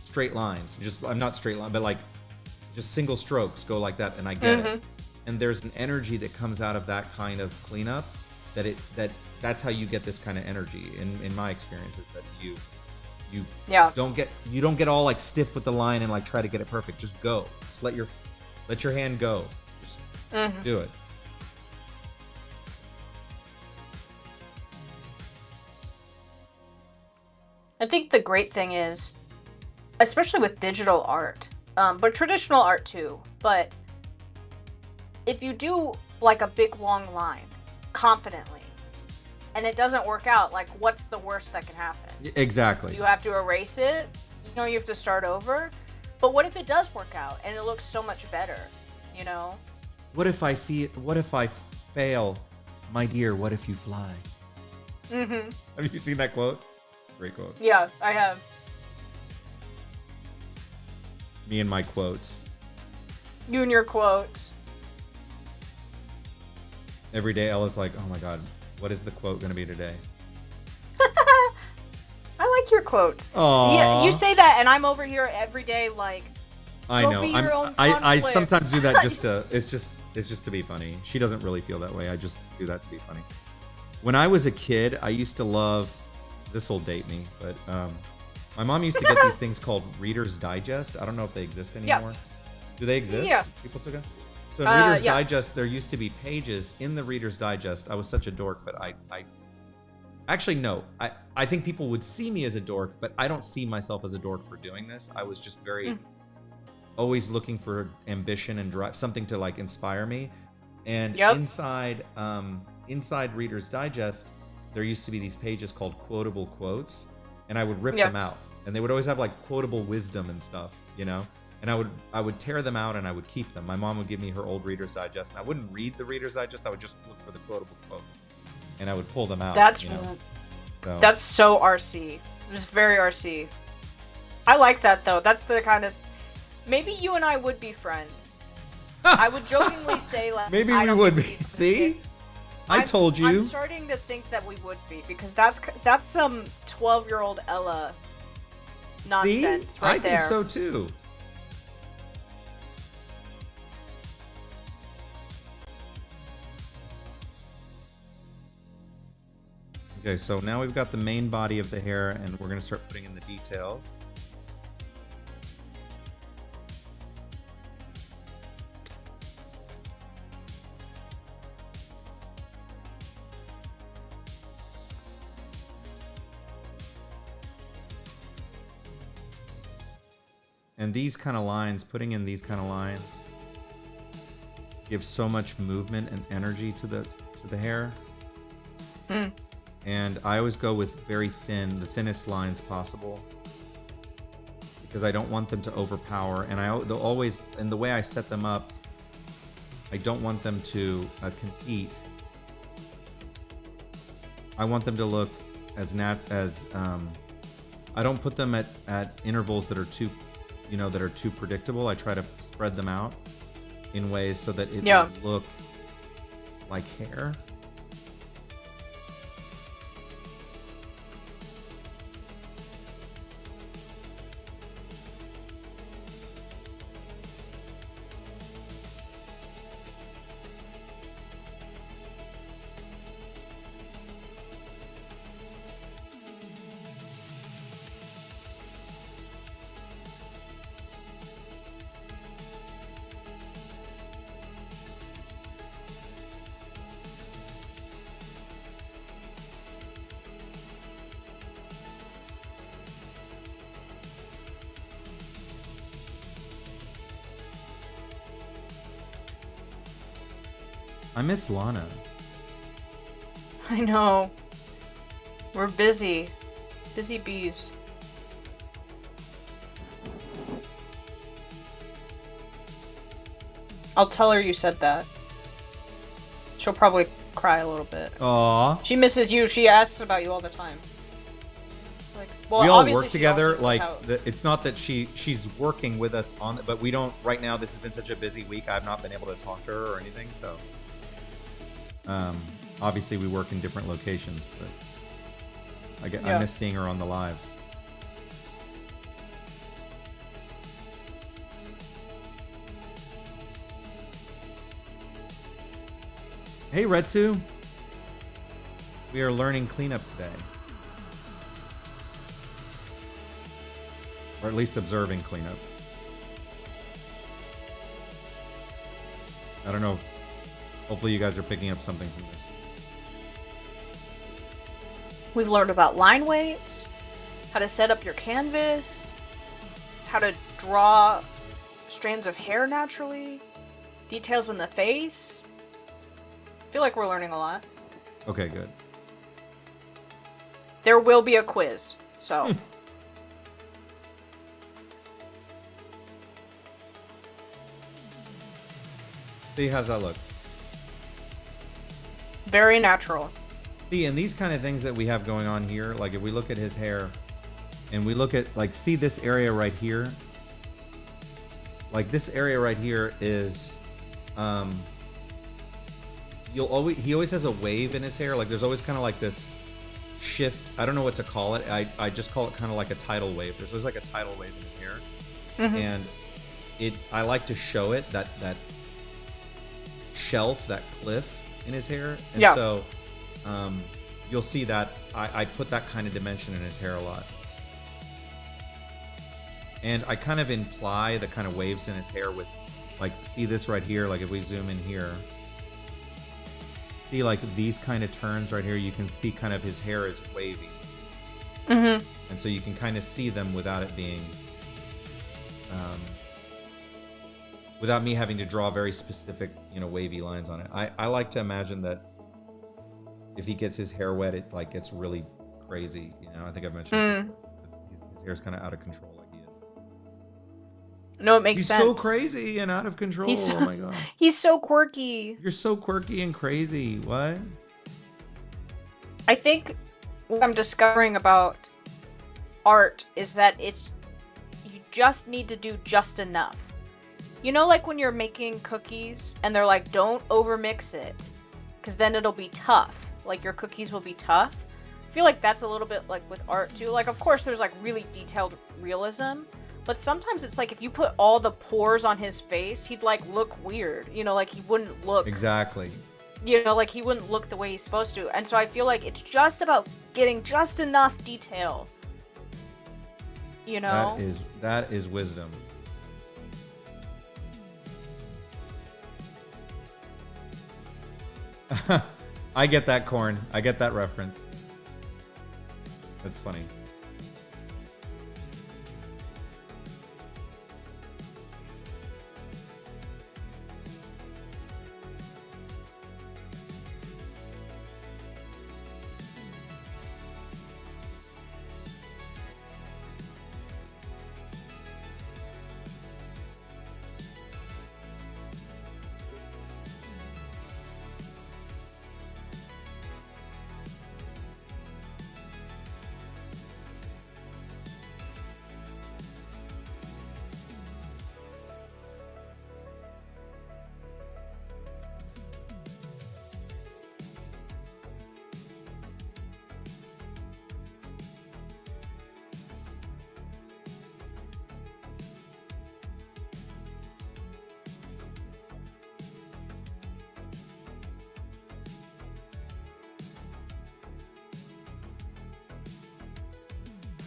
S1: straight lines. I'm not straight line, but like just single strokes go like that, and I get it. And there's an energy that comes out of that kind of cleanup that's how you get this kind of energy. In my experience, is that you don't get all like stiff with the line and like try to get it perfect. Just go. Just let your hand go. Just do it.
S2: I think the great thing is, especially with digital art, but traditional art too, but if you do like a big long line confidently and it doesn't work out, like, what's the worst that can happen?
S1: Exactly.
S2: You have to erase it, you know, you have to start over. But what if it does work out and it looks so much better, you know?
S1: What if I fail? My dear, what if you fly? Have you seen that quote? It's a great quote.
S2: Yeah, I have.
S1: Me and my quotes.
S2: You and your quotes.
S1: Every day Ella's like, oh my god, what is the quote going to be today?
S2: I like your quotes.
S1: Aww.
S2: You say that, and I'm over here every day like,
S1: I know. I sometimes do that just to, it's just to be funny. She doesn't really feel that way. I just do that to be funny. When I was a kid, I used to love, this will date me, but my mom used to get these things called Reader's Digest. I don't know if they exist anymore. Do they exist?
S2: Yeah.
S1: People still go? So in Reader's
S2: Yeah.
S1: Digest, there used to be pages in the Reader's Digest. I was such a dork, but I actually, no. I think people would see me as a dork, but I don't see myself as a dork for doing this. I was just very always looking for ambition and drive, something to like inspire me. And inside Reader's Digest, there used to be these pages called quotable quotes, and I would rip them out. And they would always have like quotable wisdom and stuff, you know? And I would tear them out and I would keep them. My mom would give me her old Reader's Digest, and I wouldn't read the Reader's Digest. I would just look for the quotable quote, and I would pull them out.
S2: That's
S1: that's
S2: so RC. Just very RC. I like that though. That's the kind of. Maybe you and I would be friends. I would jokingly say like.
S1: Maybe we would be. See, I told you.
S2: I'm starting to think that we would be, because that's some 12-year-old Ella nonsense.
S1: See?
S2: Right there.
S1: I think so too. Okay, so now we've got the main body of the hair, and we're going to start putting in the details. And these kind of lines, putting in these kind of lines, gives so much movement and energy to the hair. And I always go with very thin, the thinnest lines possible, because I don't want them to overpower. And they'll always, and the way I set them up, I don't want them to compete. I want them to look as I don't put them at intervals that are too, that are too predictable. I try to spread them out in ways so that it will look like hair. I miss Lana.
S2: I know. We're busy. Busy bees. I'll tell her you said that. She'll probably cry a little bit.
S1: Aww.
S2: She misses you. She asks about you all the time. Like, well,
S1: we all work together. Like, it's not that she's working with us on it, but we don't. Right now, this has been such a busy week. I've not been able to talk to her or anything. So, obviously, we work in different locations, but I miss seeing her on the lives. Hey, Retsu. We are learning cleanup today. Or at least observing cleanup. I don't know. Hopefully you guys are picking up something from this.
S2: We've learned about line weights, how to set up your canvas, how to draw strands of hair naturally, details in the face. I feel like we're learning a lot.
S1: Okay, good.
S2: There will be a quiz, so...
S1: See, how's that look?
S2: Very natural.
S1: See, and these kind of things that we have going on here, like if we look at his hair, and we look at, like, see this area right here? Like, this area right here is, he always has a wave in his hair. Like, there's always kind of like this shift. I don't know what to call it. I just call it kind of like a tidal wave. There's always like a tidal wave in his hair. Mm-hmm. And I like to show it, that shelf, that cliff in his hair. And so you'll see that I put that kind of dimension in his hair a lot. And I kind of imply the kind of waves in his hair with like, see this right here, like if we zoom in here, see like these kind of turns right here, you can see kind of his hair is wavy. And so you can kind of see them without it being, without me having to draw very specific, you know, wavy lines on it. I like to imagine that if he gets his hair wet, it like gets really crazy. You know, I think I've mentioned his hair's kind of out of control, like he is.
S2: No, it makes sense.
S1: He's so crazy and out of control. Oh my god.
S2: He's so quirky.
S1: You're so quirky and crazy. What?
S2: I think what I'm discovering about art is that you just need to do just enough. You know, like when you're making cookies and they're like, don't overmix it, because then it'll be tough. Like your cookies will be tough. I feel like that's a little bit like with art too. Like, of course, there's like really detailed realism, but sometimes it's like if you put all the pores on his face, he'd like look weird. You know, like he wouldn't look
S1: exactly.
S2: You know, like he wouldn't look the way he's supposed to. And so I feel like it's just about getting just enough detail. You know?
S1: That is wisdom. I get that, Corn. I get that reference. That's funny.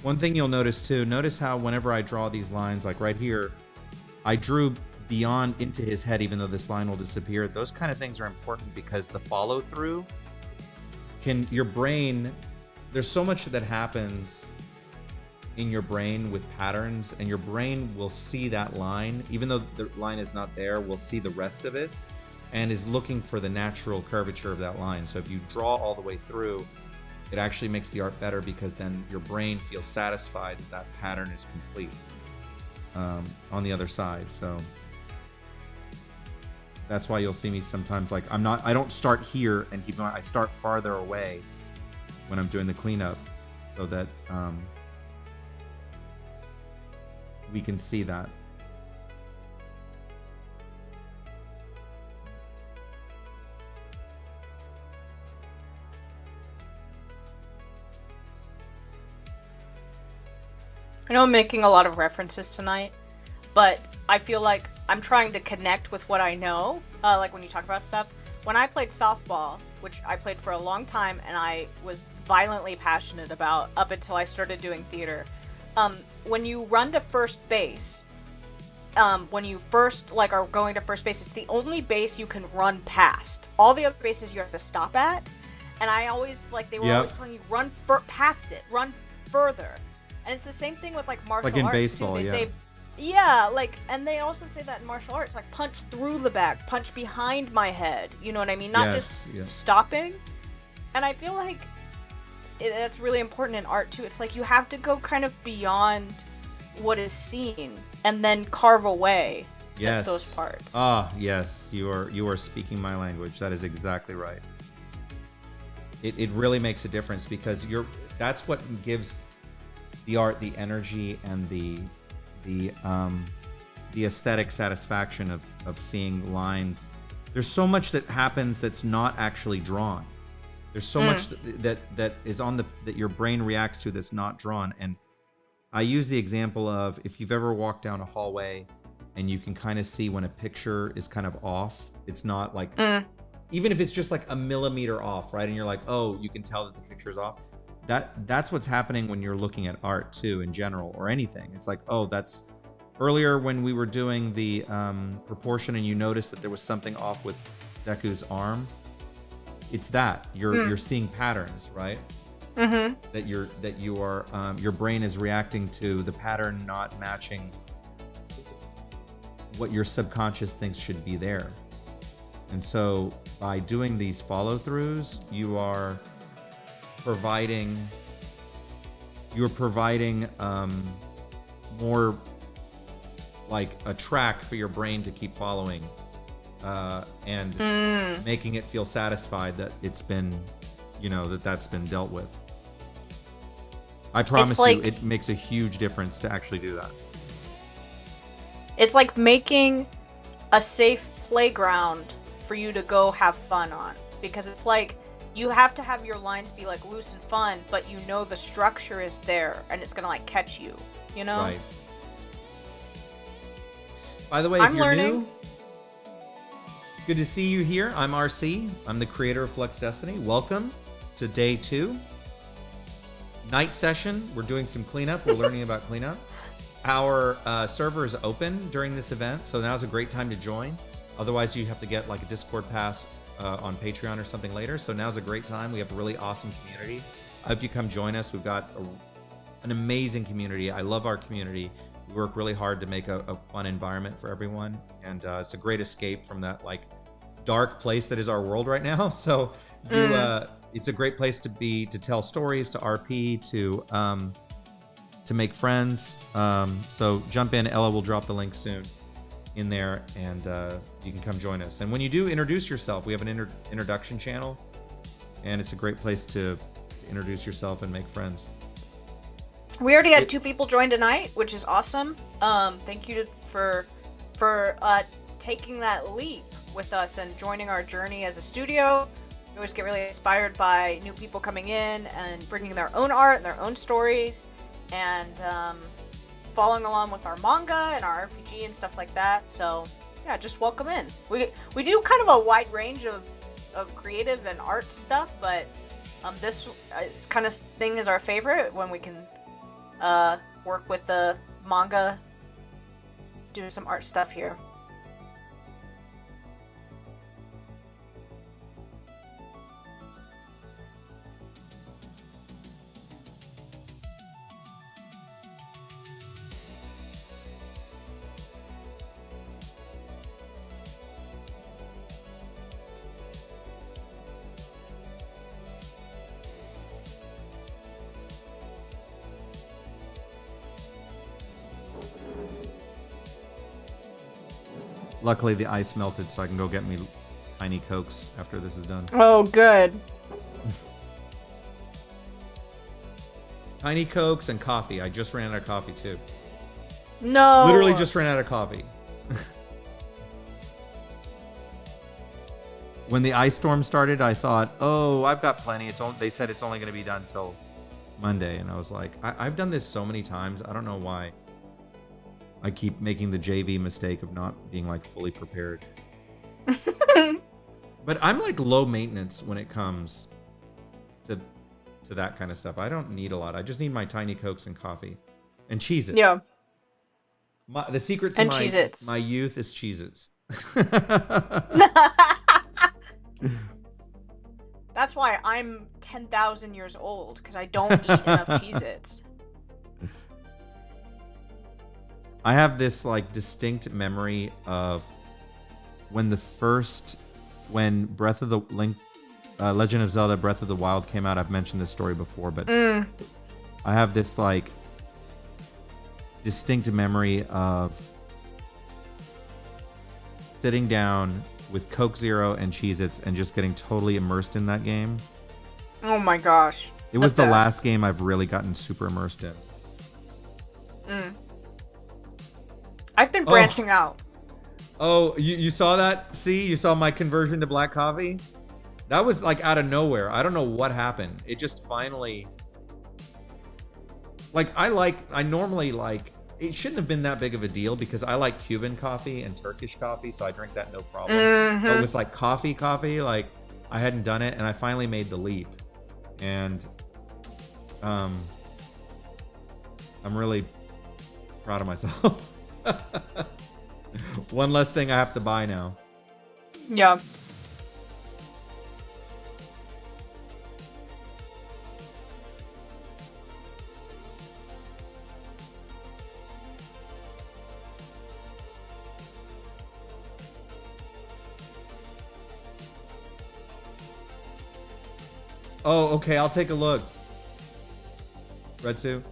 S1: One thing you'll notice too, notice how whenever I draw these lines, like right here, I drew beyond into his head, even though this line will disappear. Those kind of things are important because the follow through your brain, there's so much that happens in your brain with patterns, and your brain will see that line, even though the line is not there, will see the rest of it and is looking for the natural curvature of that line. So if you draw all the way through, it actually makes the art better because then your brain feels satisfied that that pattern is complete on the other side. So that's why you'll see me sometimes like I don't start here and keep going. I start farther away when I'm doing the cleanup so that we can see that.
S2: I know I'm making a lot of references tonight, but I feel like I'm trying to connect with what I know, like when you talk about stuff. When I played softball, which I played for a long time and I was violently passionate about up until I started doing theater, when you run to first base, when you first like are going to first base, it's the only base you can run past. All the other bases you have to stop at, and I always, like, they were always telling you, run past it, run further. And it's the same thing with like martial arts.
S1: Like in baseball,
S2: too. They say, yeah, like, and they also say that in martial arts, like punch through the back, punch behind my head. You know what I mean? Not just stopping. And I feel like that's really important in art too. It's like you have to go kind of beyond what is seen and then carve away those parts.
S1: Ah, yes, you are speaking my language. That is exactly right. It really makes a difference because that's what gives the art the energy and the aesthetic satisfaction of seeing lines. There's so much that happens that's not actually drawn. There's so much that is on that your brain reacts to that's not drawn. And I use the example of if you've ever walked down a hallway and you can kind of see when a picture is kind of off. It's not like even if it's just like a millimeter off, right? And you're like, oh, you can tell that the picture's off. That's what's happening when you're looking at art too, in general, or anything. It's like, oh, earlier when we were doing the proportion and you noticed that there was something off with Deku's arm, it's that you're seeing patterns, right?
S2: Mm-hmm.
S1: That you are your brain is reacting to the pattern not matching what your subconscious thinks should be there. And so by doing these follow-throughs, you're providing more like a track for your brain to keep following, and making it feel satisfied that it's been, that's been dealt with. I promise you, it makes a huge difference to actually do that.
S2: It's like making a safe playground for you to go have fun on, because it's like you have to have your lines be like loose and fun, but the structure is there and it's gonna like catch you,
S1: Right. By the way, if you're new, good to see you here. I'm RC. I'm the creator of Flux Destiny. Welcome to day 2. Night session. We're doing some cleanup. We're learning about cleanup. Our server is open during this event, so now's a great time to join. Otherwise, you have to get like a Discord pass on Patreon or something later. So now's a great time. We have a really awesome community. I hope you come join us. We've got an amazing community. I love our community. We work really hard to make a fun environment for everyone, and it's a great escape from that like dark place that is our world right now. So it's a great place to be, to tell stories, to RP, to make friends. So jump in. Ella will drop the link soon in there, and you can come join us. And when you do, introduce yourself. We have an introduction channel, and it's a great place to introduce yourself and make friends.
S2: We already had 2 people join tonight, which is awesome. Thank you for taking that leap with us and joining our journey as a studio. We always get really inspired by new people coming in and bringing their own art and their own stories, and following along with our manga and our RPG and stuff like that. So yeah, just welcome in. We do kind of a wide range of creative and art stuff, but this kind of thing is our favorite, when we can work with the manga, do some art stuff here.
S1: Luckily, the ice melted, so I can go get me tiny Cokes after this is done.
S2: Oh, good.
S1: Tiny Cokes and coffee. I just ran out of coffee, too.
S2: No.
S1: Literally just ran out of coffee. When the ice storm started, I thought, oh, I've got plenty. They said it's only going to be done till Monday. And I was like, I've done this so many times. I don't know why I keep making the JV mistake of not being like fully prepared. But I'm like low maintenance when it comes to that kind of stuff. I don't need a lot. I just need my tiny Cokes and coffee and Cheez-Its.
S2: Yeah.
S1: The secret to my youth is Cheez-Its.
S2: That's why I'm 10,000 years old, because I don't eat enough Cheez-Its.
S1: I have this like distinct memory of when Breath of the Legend of Zelda Breath of the Wild came out. I've mentioned this story before, but I have this like distinct memory of sitting down with Coke Zero and Cheez-Its and just getting totally immersed in that game.
S2: Oh my gosh.
S1: It was the last game I've really gotten super immersed in.
S2: I've been branching out.
S1: Oh, you saw that? See? You saw my conversion to black coffee? That was like out of nowhere. I don't know what happened. It just finally... Like, I normally like... It shouldn't have been that big of a deal because I like Cuban coffee and Turkish coffee, so I drink that no problem. But with like coffee, like I hadn't done it, and I finally made the leap. And I'm really proud of myself. One less thing I have to buy now.
S2: Yeah.
S1: Oh, okay. I'll take a look. Redsu.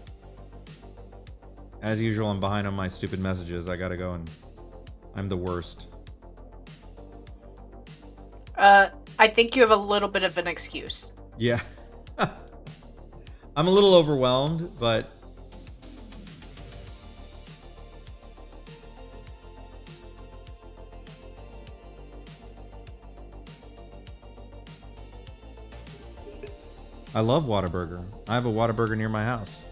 S1: As usual, I'm behind on my stupid messages. I gotta go and... I'm the worst.
S2: I think you have a little bit of an excuse.
S1: Yeah. I'm a little overwhelmed, but... I love Whataburger. I have a Whataburger near my house.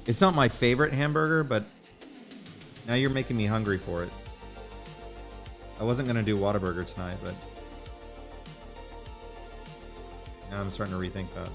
S1: It's not my favorite hamburger, but now you're making me hungry for it. I wasn't going to do Whataburger tonight, but now I'm starting to rethink that.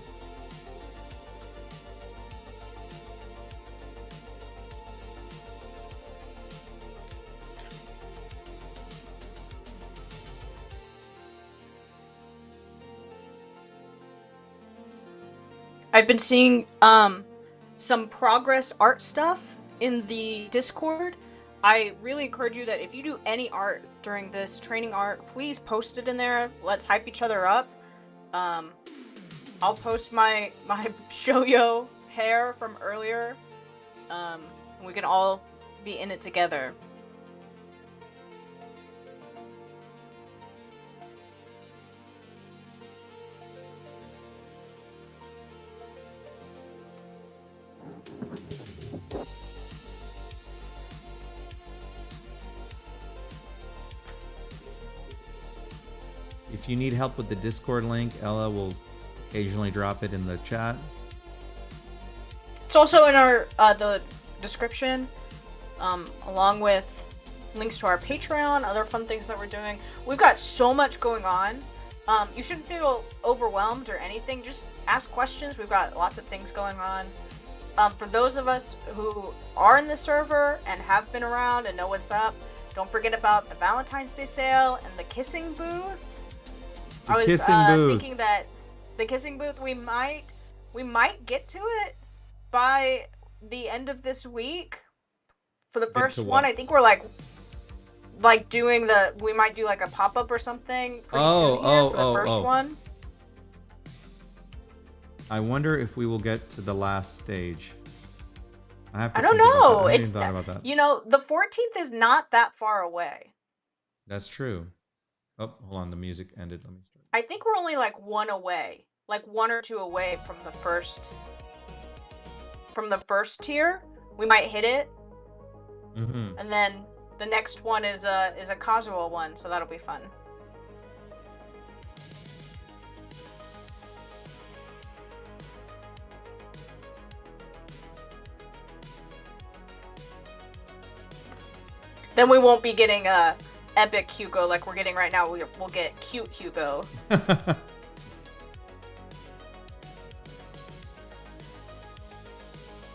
S2: I've been seeing some progress art stuff in the Discord. I really encourage you that if you do any art during this training art, please post it in there. Let's hype each other up. I'll post my Shoyo hair from earlier. We can all be in it together.
S1: If you need help with the Discord link, Ella will occasionally drop it in the chat.
S2: It's also in our the description, along with links to our Patreon, other fun things that we're doing. We've got so much going on. You shouldn't feel overwhelmed or anything. Just ask questions. We've got lots of things going on. For those of us who are in the server and have been around and know what's up, don't forget about the Valentine's Day sale and the kissing booth. I was thinking that the kissing booth, we might get to it by the end of this week. For the first one, I think we're like doing we might do like a pop-up or something pretty soon here for the first one.
S1: I wonder if we will get to the last stage. I
S2: don't know.
S1: I haven't thought about that.
S2: You know, the 14th is not that far away.
S1: That's true. Oh, hold on. The music ended. Let me start.
S2: I think we're only like one away. Like 1 or 2 away from the first tier. We might hit it.
S1: Mm-hmm.
S2: And then the next one is a casual one, so that'll be fun. Then we won't be getting a epic Hugo like we're getting right now. We'll get cute Hugo.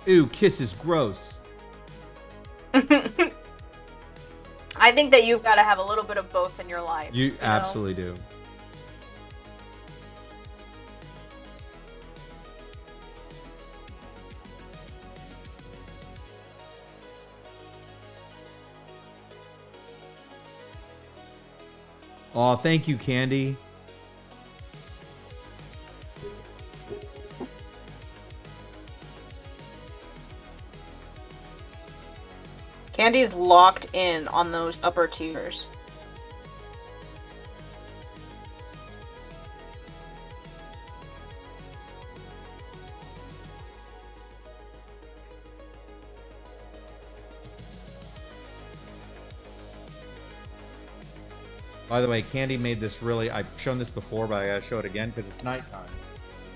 S1: Ooh, kiss is gross.
S2: I think that you've got to have a little bit of both in your life.
S1: You absolutely do. Oh, thank you, Candy.
S2: Candy's locked in on those upper tiers.
S1: By the way, Candy made this really... I've shown this before, but I gotta show it again because it's nighttime.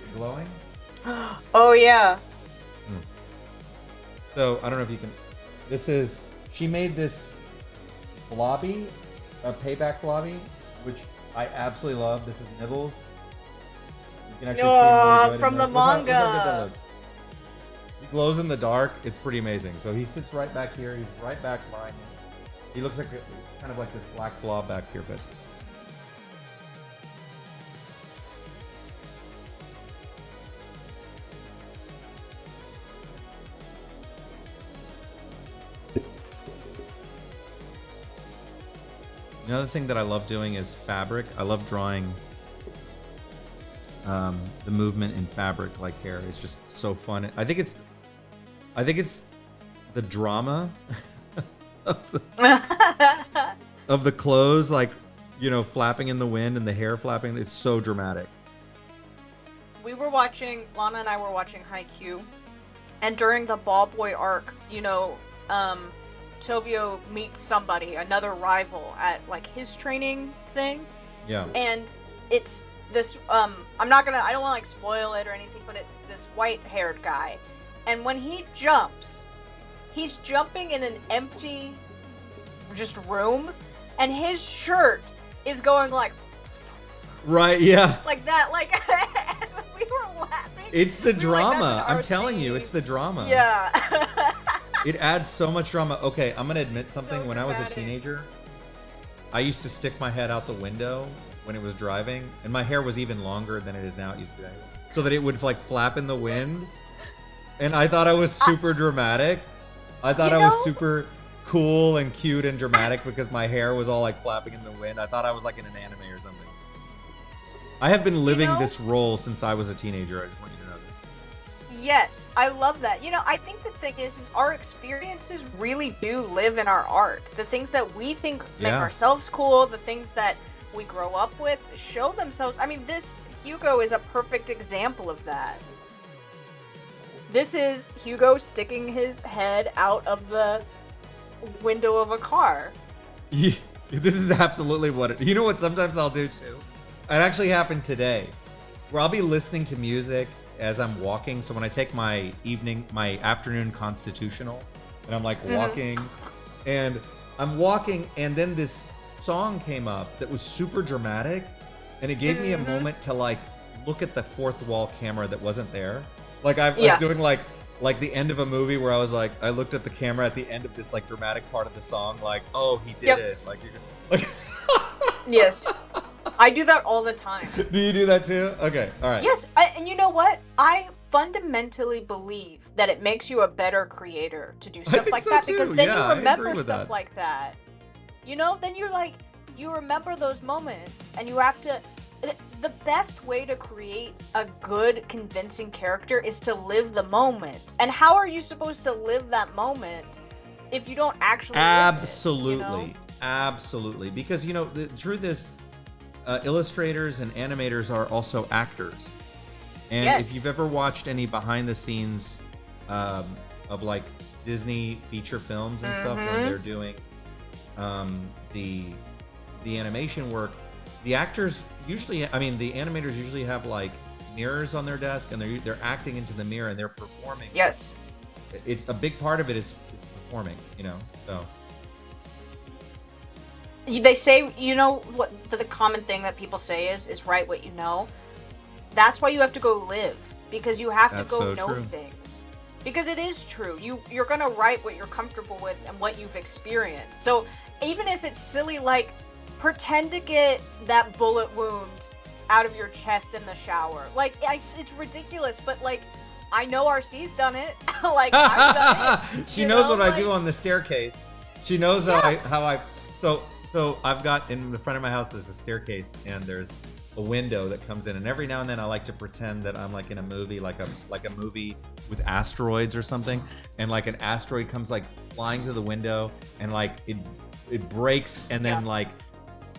S1: Is it glowing?
S2: Oh, yeah.
S1: So, I don't know if you can... This is... She made this blobby, a payback blobby, which I absolutely love. This is Nibbles. You can actually see him really good
S2: from the manga.
S1: Look how good that looks. He glows in the dark. It's pretty amazing. So he sits right back here. He's right back behind me. He looks like kind of like this black blob back here, but. Another thing that I love doing is fabric. I love drawing the movement in fabric like hair. It's just so fun. I think it's the drama of the clothes, like, you know, flapping in the wind and the hair flapping. It's so dramatic.
S2: Lana and I were watching Haikyuu, and during the ball boy arc, you know, Tobio meets somebody, another rival, at like his training thing.
S1: Yeah.
S2: And it's this I don't want to like spoil it or anything, but it's this white-haired guy. And when he jumps, he's jumping in an empty just room, and his shirt is going like
S1: right, yeah.
S2: Like that, like and we were laughing.
S1: It's the drama.
S2: Like,
S1: I'm telling you, it's the drama.
S2: Yeah.
S1: It adds so much drama. Okay, I'm gonna admit something.
S2: So
S1: when I was a
S2: dramatic.
S1: teenager, I used to stick my head out the window when it was driving, and my hair was even longer than it is now. It used to be, so that it would like flap in the wind. And I thought I was super dramatic. I thought I was super cool and cute and dramatic because my hair was all like flapping in the wind. I thought I was like in an anime or something. I have been living this role since I was a teenager. I just want you to know this.
S2: Yes, I love that. You know, I think the thing is our experiences really do live in our art. The things that we think make ourselves cool, the things that we grow up with, show themselves. I mean, this Hugo is a perfect example of that. This is Hugo sticking his head out of the window of a car.
S1: Yeah, this is absolutely what it... You know what sometimes I'll do too? It actually happened today, where I'll be listening to music as I'm walking. So when I take my afternoon constitutional, and I'm like walking, and I'm walking, and then this song came up that was super dramatic, and it gave me a moment to like look at the fourth wall camera that wasn't there. Like I was doing like the end of a movie where I was like, I looked at the camera at the end of this like dramatic part of the song, like, oh, he did it. Like you're like.
S2: Yes. I do that all the time.
S1: Do you do that too? Okay, all right.
S2: Yes, and you know what? I fundamentally believe that it makes you a better creator to do stuff like that, because then you remember stuff like that. You know, then you're like, you remember those moments, and you have to... The best way to create a good, convincing character is to live the moment. And how are you supposed to live that moment if you don't actually
S1: Absolutely.
S2: Live it, you know?
S1: Absolutely. Because, you know, the truth is, illustrators and animators are also actors. And if you've ever watched any behind the scenes of like Disney feature films and stuff, when they're doing the animation work, the actors usually, I mean, the animators usually have like mirrors on their desk, and they're acting into the mirror and they're performing.
S2: Yes.
S1: It's a big part of it is performing, you know, so.
S2: They say, you know, what the common thing that people say is write what you know. That's why you have to go live, because you have to go know things. Because it is true. You're going to write what you're comfortable with and what you've experienced. So even if it's silly, like, pretend to get that bullet wound out of your chest in the shower. Like, it's ridiculous, but, like, I know RC's done it. Like, I've done it.
S1: She knows what I do on the staircase. She knows how I... So I've got, in the front of my house, there's a staircase, and there's a window that comes in, and every now and then I like to pretend that I'm like in a movie, like a movie with asteroids or something, and like an asteroid comes like flying through the window, and like it breaks, and then like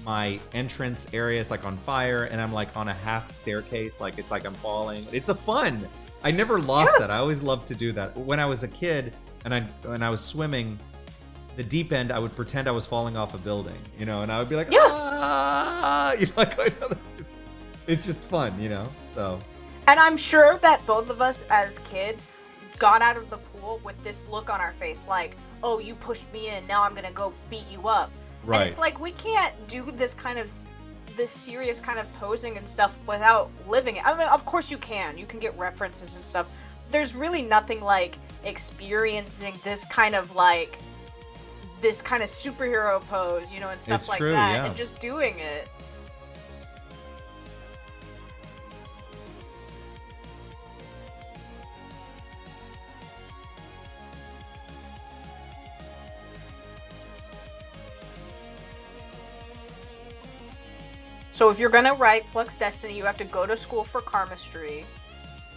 S1: my entrance area is like on fire, and I'm like on a half staircase, like it's like I'm falling. It's a fun. I never lost that. I always loved to do that. When I was a kid and when I was swimming the deep end, I would pretend I was falling off a building, you know, and I would be like, ah, you know, like, it's just fun, you know, so.
S2: And I'm sure that both of us as kids got out of the pool with this look on our face, like, oh, you pushed me in, now I'm gonna go beat you up. Right. And it's like, we can't do this serious kind of posing and stuff without living it. I mean, of course you can get references and stuff, there's really nothing like experiencing this kind of superhero pose, you know, and stuff
S1: It's
S2: like
S1: true,
S2: that,
S1: yeah.
S2: and just doing it. So if you're gonna write Flux Destiny, you have to go to school for karmastry.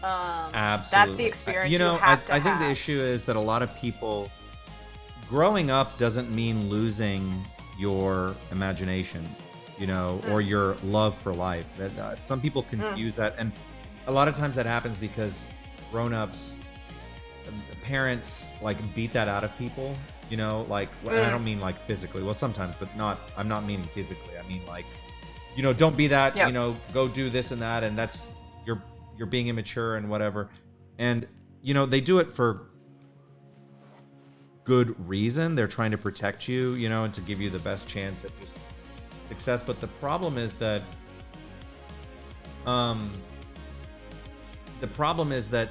S1: Absolutely.
S2: That's the experience
S1: You know,
S2: have to
S1: I think
S2: have.
S1: the issue is that a lot of people growing up doesn't mean losing your imagination, you know, or your love for life. That some people confuse that, and a lot of times that happens because grown-ups, parents like beat that out of people, you know, like, and I don't mean like physically. Well, sometimes, but not. I'm not meaning physically. I mean like, you know, don't be that.
S2: Yep.
S1: You know, go do this and that, and that's you're being immature and whatever. And you know, they do it for good reason. They're trying to protect you, you know, and to give you the best chance at just success. But the problem is that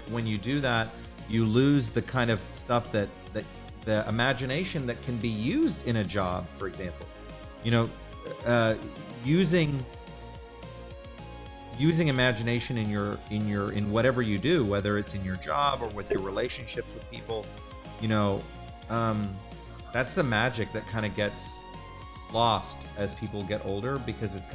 S1: when you do that, you lose the kind of stuff that the imagination that can be used in a job, for example. You know, using imagination in whatever you do, whether it's in your job or with your relationships with people, you know, that's the magic that kind of gets lost as people get older, because it's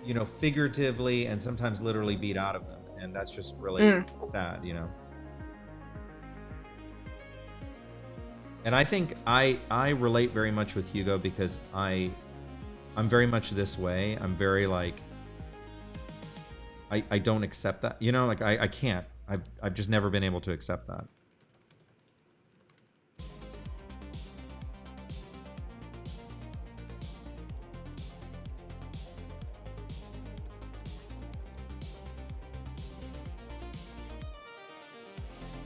S1: you know, figuratively and sometimes literally beat out of them, and that's just really sad, you know. And I think I relate very much with Hugo, because I'm very much this way. I'm very like, I don't accept that, you know, like I can't. I've just never been able to accept that.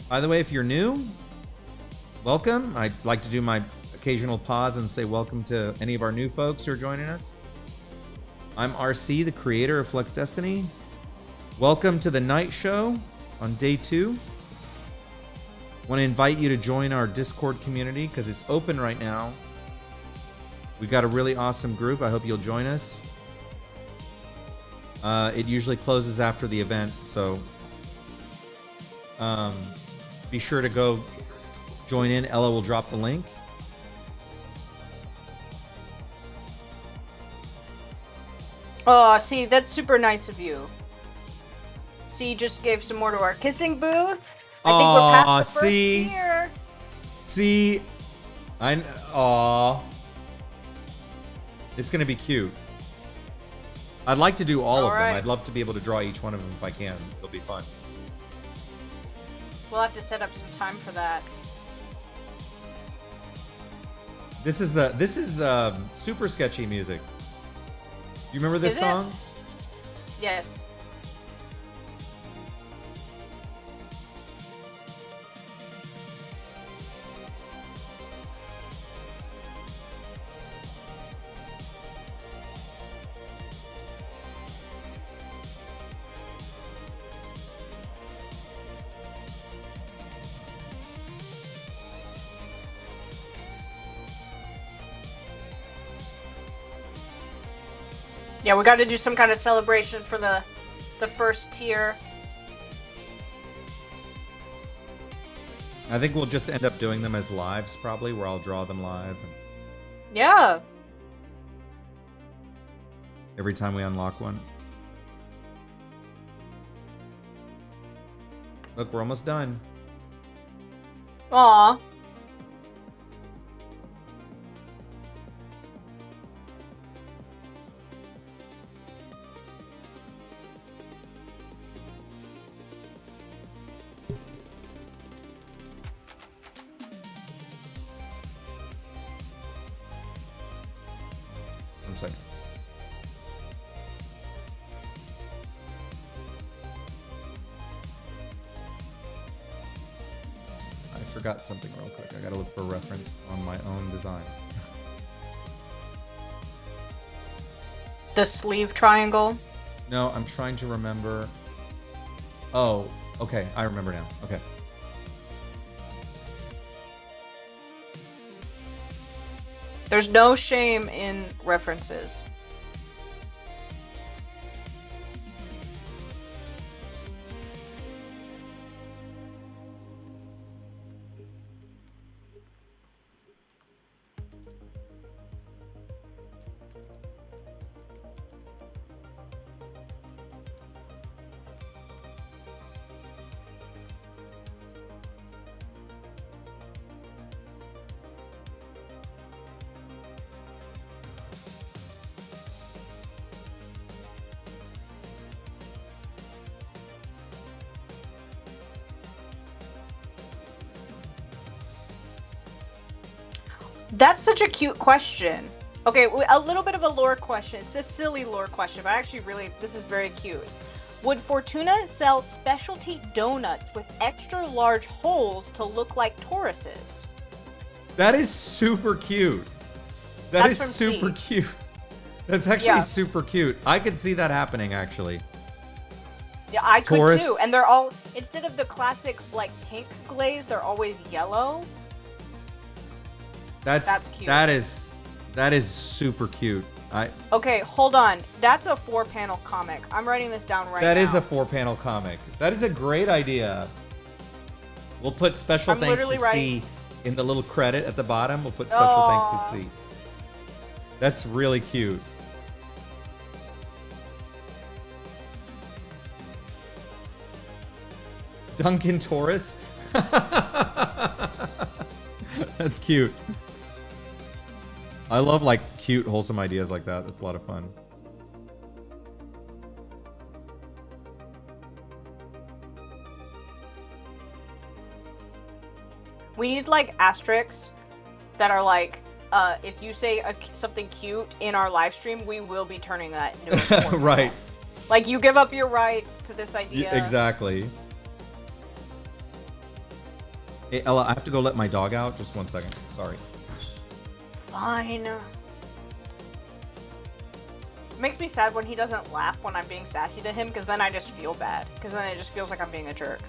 S1: By the way, if you're new, welcome. I'd like to do my occasional pause and say welcome to any of our new folks who are joining us. I'm RC, the creator of Flux Destiny. Welcome to the night show on day 2. Want to invite you to join our Discord community because it's open right now. We've got a really awesome group. I hope you'll join us. It usually closes after the event, so be sure to go join in. Ella will drop the link.
S2: Oh, see, that's super nice of you. See, just gave some more to our kissing booth. I think we're past the first tier.
S1: See, it's gonna be cute. I'd like to do all of them. I'd love to be able to draw each one of them if I can. It'll be fun.
S2: We'll have to set up some time for that.
S1: This is super sketchy music. You remember this song?
S2: Yes. Yeah, we got to do some kind of celebration for the first tier.
S1: I think we'll just end up doing them as lives, probably, where I'll draw them live.
S2: Yeah.
S1: Every time we unlock one. Look, we're almost done.
S2: Aw.
S1: One second. I forgot something real quick. I gotta look for a reference on my own design.
S2: The sleeve triangle?
S1: No, I'm trying to remember. Oh, okay. I remember now. Okay.
S2: There's no shame in references. That's such a cute question. Okay, a little bit of a lore question. It's a silly lore question, but actually really, this is very cute. Would Fortuna sell specialty donuts with extra large holes to look like Tauruses?
S1: That is super cute. That's super cute. That's actually super cute. I could see that happening, actually.
S2: Yeah, I could too. And they're all, instead of the classic like pink glaze, they're always yellow. That's cute.
S1: That is super cute.
S2: Okay, hold on. That's a 4-panel comic. I'm writing this down right now.
S1: That is a 4-panel comic. That is a great idea. We'll put special thanks to C in the little credit at the bottom. We'll put special thanks to C. That's really cute. Duncan Taurus. That's cute. I love like cute, wholesome ideas like that. That's a lot of fun.
S2: We need like asterisks that are like, if you say something cute in our live stream, we will be turning that into a
S1: right.
S2: Like you give up your rights to this idea.
S1: Exactly. Hey Ella, I have to go let my dog out. Just 1 second. Sorry.
S2: Fine. It makes me sad when he doesn't laugh when I'm being sassy to him, because then I just feel bad. Because then it just feels like I'm being a jerk.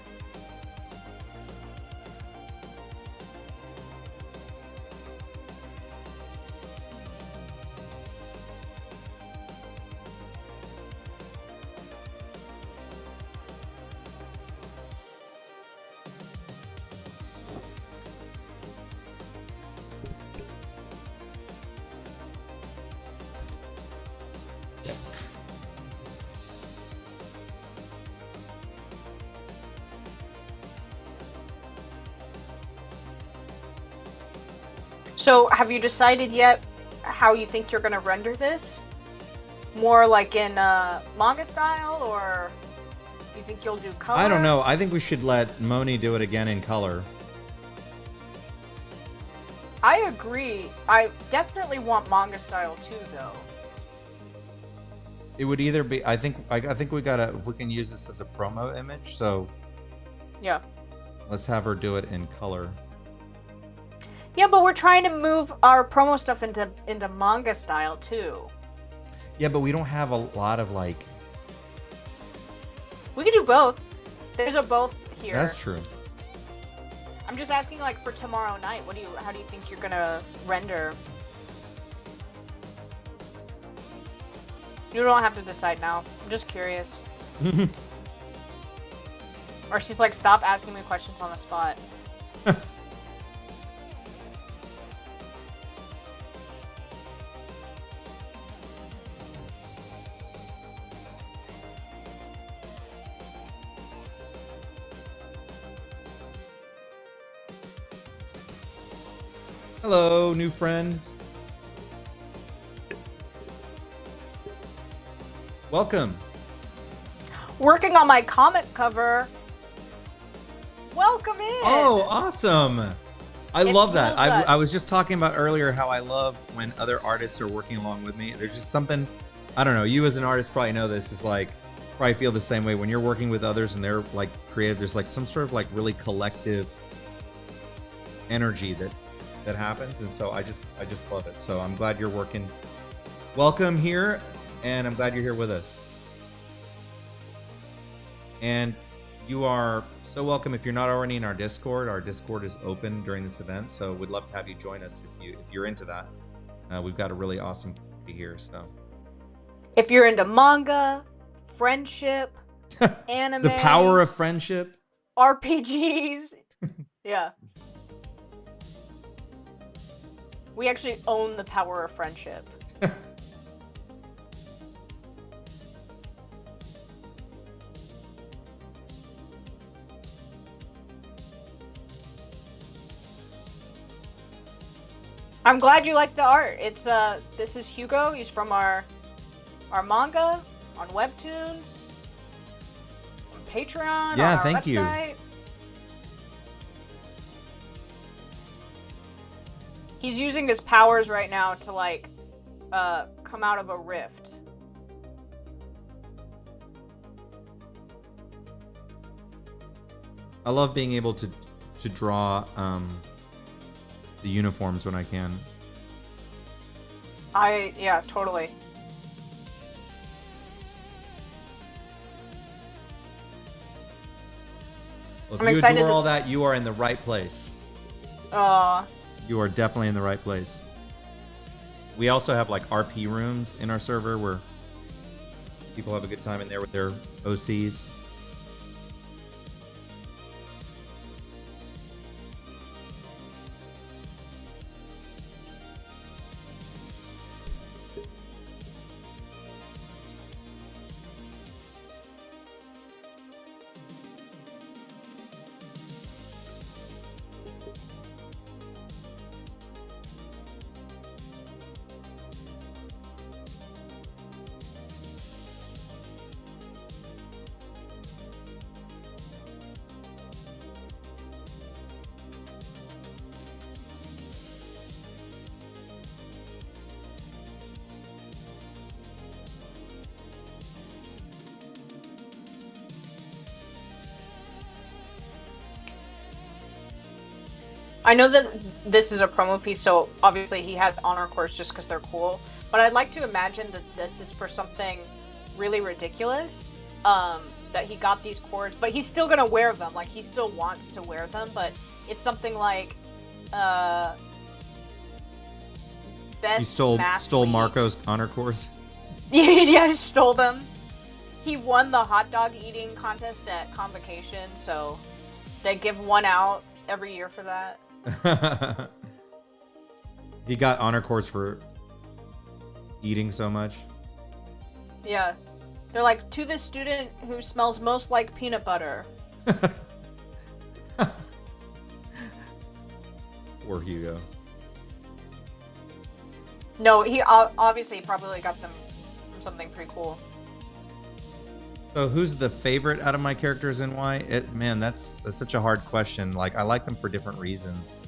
S2: So, have you decided yet how you think you're going to render this? More like in manga style, or you think you'll do color?
S1: I don't know. I think we should let Moni do it again in color.
S2: I agree. I definitely want manga style too, though.
S1: It would either be. I think we gotta. If we can use this as a promo image, so
S2: yeah.
S1: Let's have her do it in color.
S2: Yeah, but we're trying to move our promo stuff into manga style too.
S1: Yeah, but we don't have a lot of like.
S2: We can do both. There's a both here.
S1: That's true.
S2: I'm just asking, like, for tomorrow night. How do you think you're gonna render? You don't have to decide now. I'm just curious. Or she's like, stop asking me questions on the spot.
S1: Hello, new friend. Welcome.
S2: Working on my comic cover. Welcome in.
S1: Oh, awesome. I love that. I was just talking about earlier how I love when other artists are working along with me. There's just something, I don't know, you as an artist probably know this, is like, probably feel the same way when you're working with others and they're like creative. There's like some sort of like really collective energy that happens, and so I just love it. So I'm glad you're working. Welcome here, and I'm glad you're here with us. And you are so welcome. If you're not already in our Discord is open during this event, so we'd love to have you join us if you're into that. We've got a really awesome community here. So
S2: if you're into manga, friendship, anime,
S1: the power of friendship,
S2: RPGs, yeah. We actually own the power of friendship. I'm glad you like the art. It's this is Hugo. He's from our manga on Webtoons, on Patreon.
S1: Yeah,
S2: on our
S1: thank
S2: website.
S1: you.
S2: He's using his powers right now to like come out of a rift.
S1: I love being able to draw the uniforms when I can.
S2: Yeah, totally.
S1: Well, if you adore all that, you are in the right place. You are definitely in the right place. We also have like RP rooms in our server where people have a good time in there with their OCs.
S2: I know that this is a promo piece, so obviously he has honor cores just because they're cool. But I'd like to imagine that this is for something really ridiculous. That he got these cores, but he's still gonna wear them. Like he still wants to wear them, but it's something like best.
S1: You stole Marco's honor cores.
S2: Yeah, he stole them. He won the hot dog eating contest at Convocation, so they give one out every year for that.
S1: He got honor cores for eating so much.
S2: Yeah. They're like, to the student who smells most like peanut butter.
S1: Poor Hugo.
S2: No, he obviously probably got them from something pretty cool.
S1: So who's the favorite out of my characters and why? Man, that's such a hard question. Like I like them for different reasons.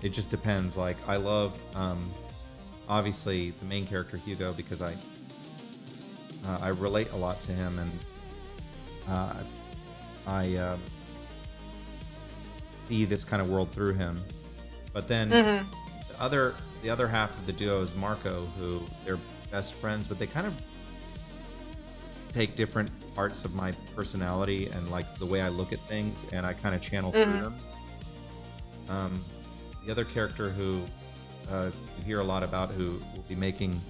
S1: It just depends. Like I love obviously the main character Hugo because I relate a lot to him and I see this kind of world through him. But then the other half of the duo is Marco, who they're best friends, but they kind of take different parts of my personality and like the way I look at things, and I kind of channel through them. The other character who you hear a lot about, who will be making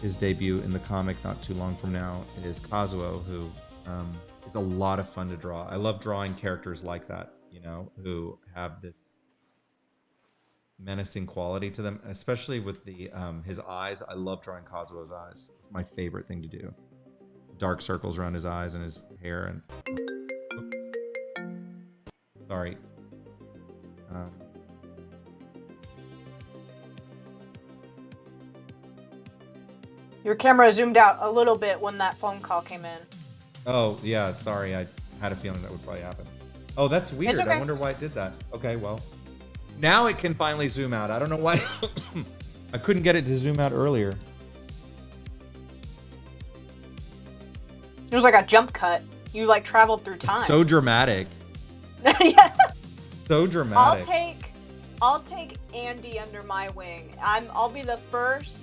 S1: his debut in the comic not too long from now, is Kazuo, who is a lot of fun to draw. I love drawing characters like that, you know, who have this menacing quality to them, especially with the his eyes. I love drawing Kazuo's eyes. It's my favorite thing to do. Dark circles around his eyes and his hair and sorry.
S2: Your camera zoomed out a little bit when that phone call came in.
S1: Oh yeah, sorry. I had a feeling that would probably happen. Oh, that's weird.
S2: Okay.
S1: I wonder why it did that. Okay, well. Now it can finally zoom out. I don't know why. I couldn't get it to zoom out earlier.
S2: It was like a jump cut. You like traveled through time.
S1: So dramatic.
S2: Yeah.
S1: So dramatic.
S2: I'll take Andy under my wing. I'll be the first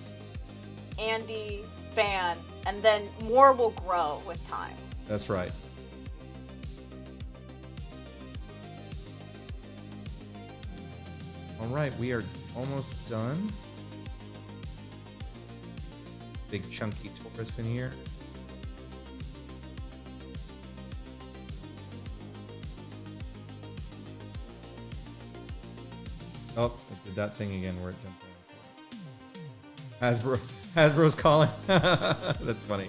S2: Andy fan, and then more will grow with time.
S1: That's right. All right, we are almost done. Big chunky Taurus in here. Oh, it did that thing again where it jumped in. Hasbro's calling. That's funny.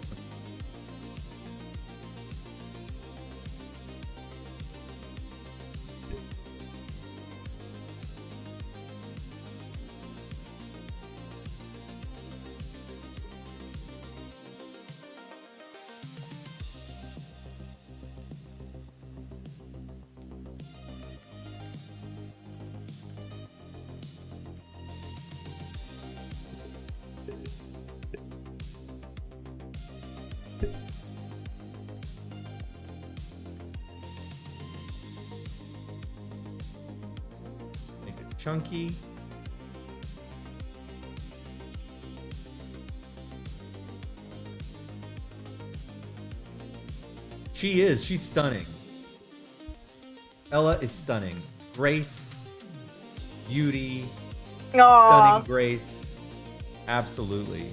S1: Make it chunky. She's stunning. Ella is stunning. Grace, beauty, stunning grace. Absolutely.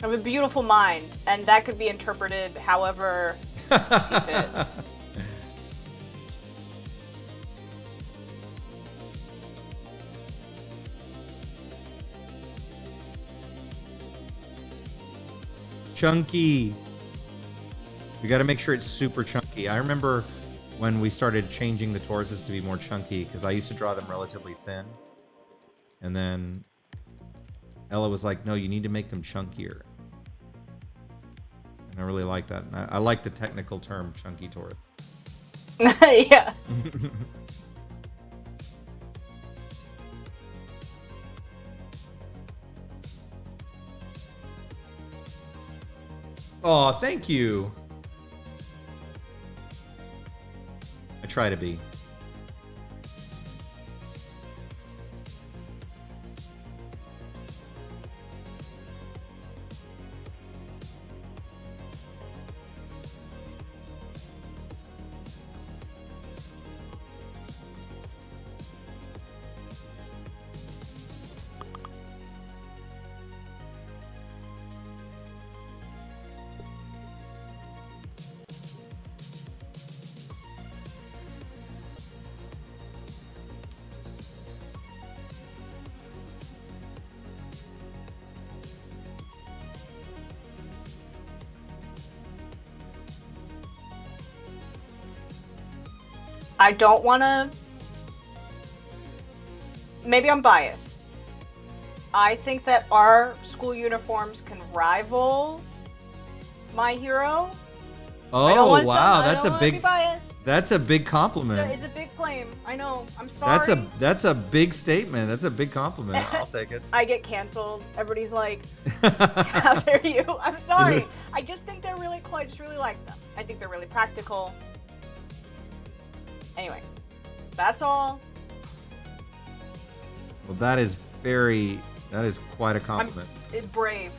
S2: I have a beautiful mind, and that could be interpreted however you see fit.
S1: Chunky. We got to make sure it's super chunky. I remember when we started changing the Tauruses to be more chunky, because I used to draw them relatively thin. And then Ella was like, no, you need to make them chunkier. And I really like that. And I like the technical term, chunky Taurus.
S2: Yeah.
S1: Oh, thank you. I try to be.
S2: I don't want to... Maybe I'm biased. I think that our school uniforms can rival My Hero.
S1: Oh, wow, that's a big compliment.
S2: It's a big claim. I know. I'm sorry.
S1: That's a big statement. That's a big compliment. I'll take it.
S2: I get canceled. Everybody's like, how dare you? I'm sorry. I just think they're really cool. I just really like them. I think they're really practical. Anyway, that's all.
S1: Well, that is quite a compliment.
S2: I'm brave.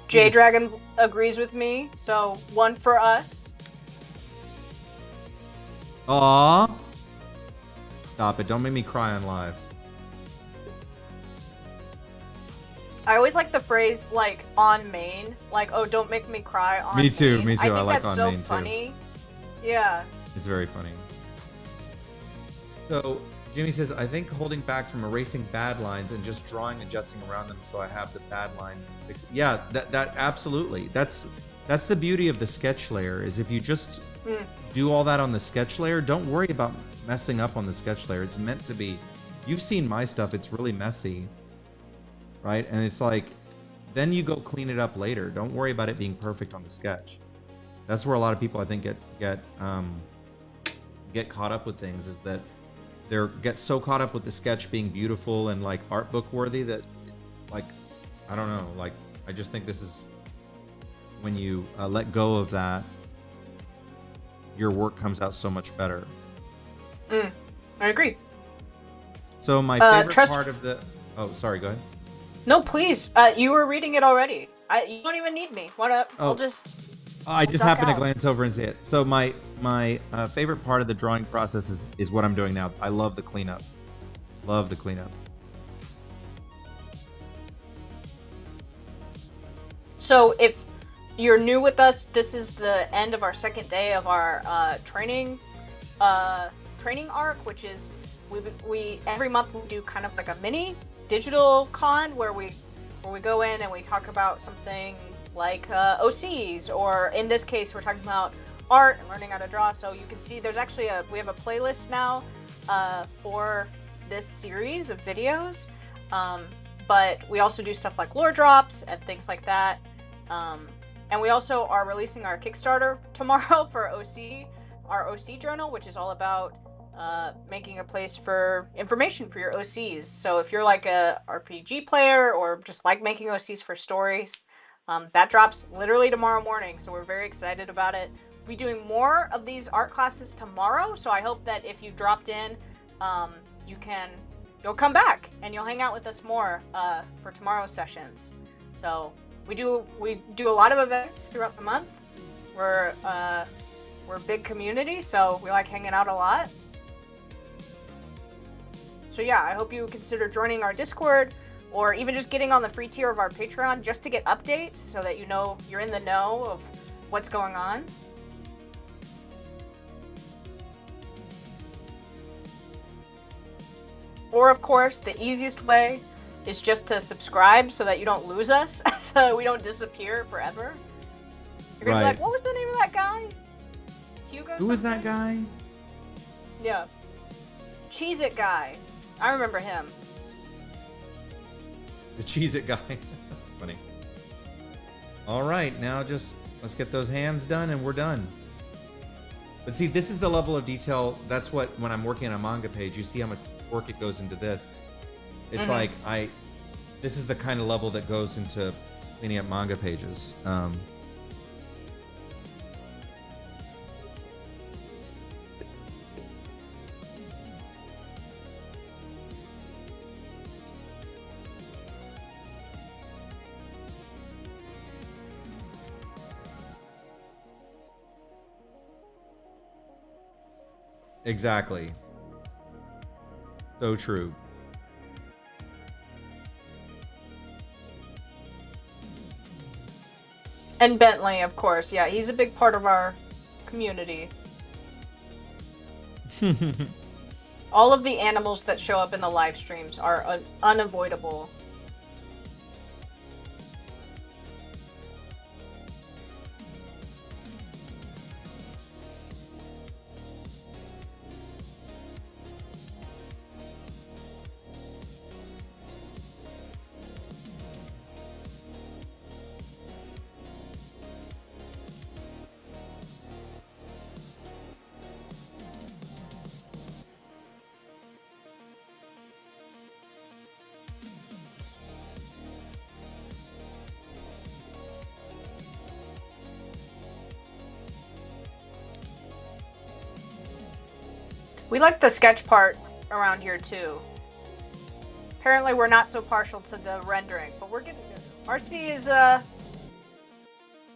S2: J-Dragon agrees with me, so 1 for us.
S1: Aww. Stop it. Don't make me cry on live.
S2: I always like the phrase, like, on main. Like, oh, don't make me cry on main.
S1: Me too. I like on main,
S2: too. Funny. Yeah.
S1: It's very funny. So, Jimmy says, I think holding back from erasing bad lines and just drawing, adjusting around them so I have the bad line fixed. Yeah, that absolutely. That's the beauty of the sketch layer, is if you just do all that on the sketch layer, don't worry about messing up on the sketch layer. It's meant to be. You've seen my stuff. It's really messy, right? And it's like, then you go clean it up later. Don't worry about it being perfect on the sketch. That's where a lot of people, I think, get get caught up with things is that they're get so caught up with the sketch being beautiful and like art book worthy that, like, I don't know, like, I just think this is when you let go of that, your work comes out so much better.
S2: I agree.
S1: So my favorite part of the... Oh, sorry, go ahead.
S2: No, please. You were reading it already. You don't even need me. I'll just...
S1: I just happened to glance over and see it. So my favorite part of the drawing process is what I'm doing now. I love the cleanup. Love the cleanup.
S2: So if you're new with us, this is the end of our second day of our training arc, which is we every month we do kind of like a mini digital con where we go in and we talk about something like OCs, or in this case we're talking about art and learning how to draw. So you can see there's actually we have a playlist now for this series of videos, but we also do stuff like lore drops and things like that, and we also are releasing our Kickstarter tomorrow for our OC journal, which is all about making a place for information for your OCs. So if you're like a RPG player or just like making OCs for stories, that drops literally tomorrow morning. So we're very excited about it. We'll be doing more of these art classes tomorrow. So I hope that if you dropped in, you'll come back and you'll hang out with us more for tomorrow's sessions. So we do a lot of events throughout the month. We're a big community, so we like hanging out a lot. So yeah, I hope you consider joining our Discord, or even just getting on the free tier of our Patreon just to get updates so that you're in the know of what's going on. Or of course, the easiest way is just to subscribe so that you don't lose us, so we don't disappear forever. You're gonna be like, what was the name of that guy? Hugo?
S1: Who was that guy?
S2: Yeah. Cheez-It guy. I remember him.
S1: The Cheez-It guy. That's funny. All right, now just let's get those hands done and we're done. But see, this is the level of detail. That's what, when I'm working on a manga page, you see how much work it goes into this. It's like this is the kind of level that goes into cleaning up manga pages. Exactly. So true.
S2: And Bentley, of course. Yeah, he's a big part of our community. All of the animals that show up in the live streams are unavoidable. We like the sketch part around here too. Apparently we're not so partial to the rendering, but we're getting good. RC is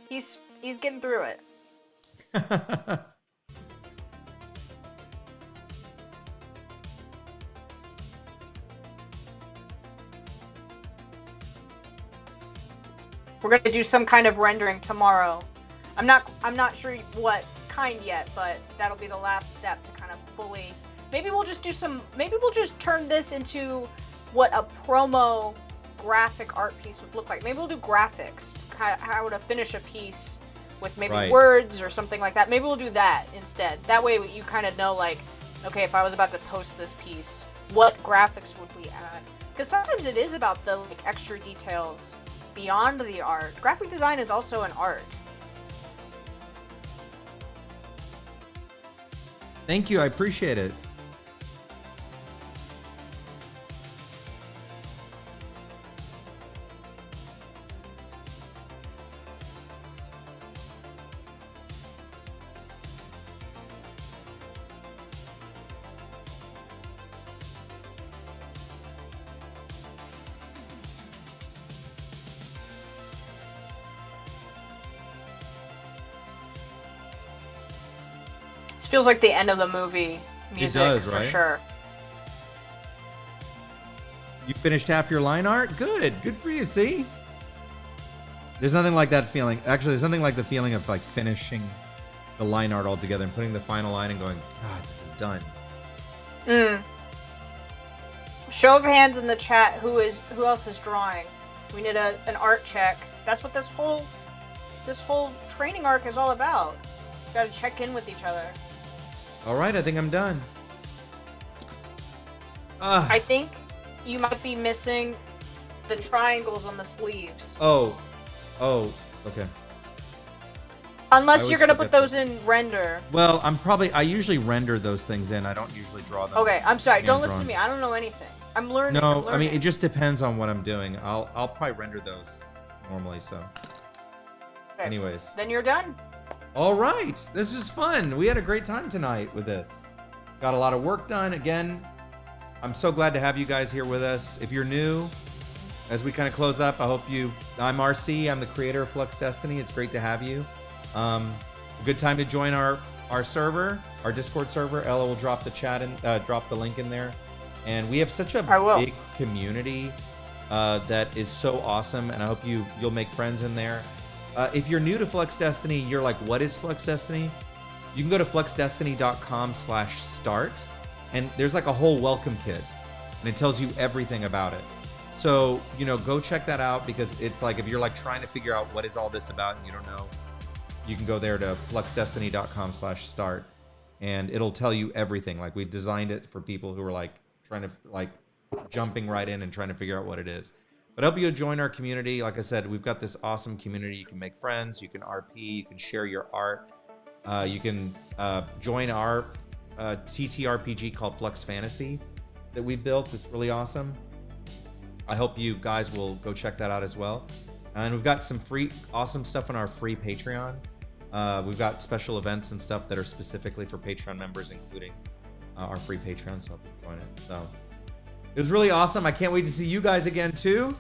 S2: he's getting through it. We're gonna do some kind of rendering tomorrow. I'm not sure what kind yet, but that'll be the last step to kind of fully. Maybe we'll just turn this into what a promo graphic art piece would look like. Maybe we'll do graphics, how to finish a piece with maybe words or something like that. Maybe we'll do that instead. That way you kind of know, like, okay, if I was about to post this piece, what graphics would we add? Because sometimes it is about the like extra details beyond the art. Graphic design is also an art.
S1: Thank you. I appreciate it.
S2: This feels like the end of the movie music.
S1: It does,
S2: for
S1: right?
S2: sure.
S1: You finished half your line art? Good. Good for you, see? There's nothing like that feeling. Actually, there's nothing like the feeling of like finishing the line art all together and putting the final line and going, God, this is done.
S2: Show of hands in the chat. Who else is drawing? We need an art check. That's what this whole training arc is all about. Got to check in with each other.
S1: All right, I think I'm done.
S2: I think you might be missing the triangles on the sleeves.
S1: Oh, okay.
S2: Unless you're gonna put those in render.
S1: Well, I usually render those things in. I don't usually draw them.
S2: Okay, I'm sorry. Don't listen to me. I don't know anything. I'm learning.
S1: No, I mean, it just depends on what I'm doing. I'll probably render those normally, so.
S2: Okay.
S1: Anyways.
S2: Then you're done.
S1: All right. This is fun. We had a great time tonight with this. Got a lot of work done. Again, I'm so glad to have you guys here with us. If you're new, as we kind of close up, I'm RC. I'm the creator of Flux Destiny. It's great to have you. It's a good time to join our server, our Discord server. Ella will drop the link in there. And we have such a big community that is so awesome, and I hope you'll make friends in there. If you're new to Flux Destiny, you're like, what is Flux Destiny? You can go to fluxdestiny.com/start, and there's like a whole welcome kit, and it tells you everything about it. So, go check that out, because it's like, if you're like trying to figure out what is all this about and you don't know, you can go there to fluxdestiny.com/start, and it'll tell you everything. Like, we designed it for people who are like trying to jumping right in and trying to figure out what it is. But I hope you'll join our community. Like I said, we've got this awesome community. You can make friends, you can RP, you can share your art. You can join our TTRPG called Flux Fantasy that we built. It's really awesome. I hope you guys will go check that out as well. And we've got some free, awesome stuff on our free Patreon. We've got special events and stuff that are specifically for Patreon members, including our free Patreon, so join it. So it was really awesome. I can't wait to see you guys again too.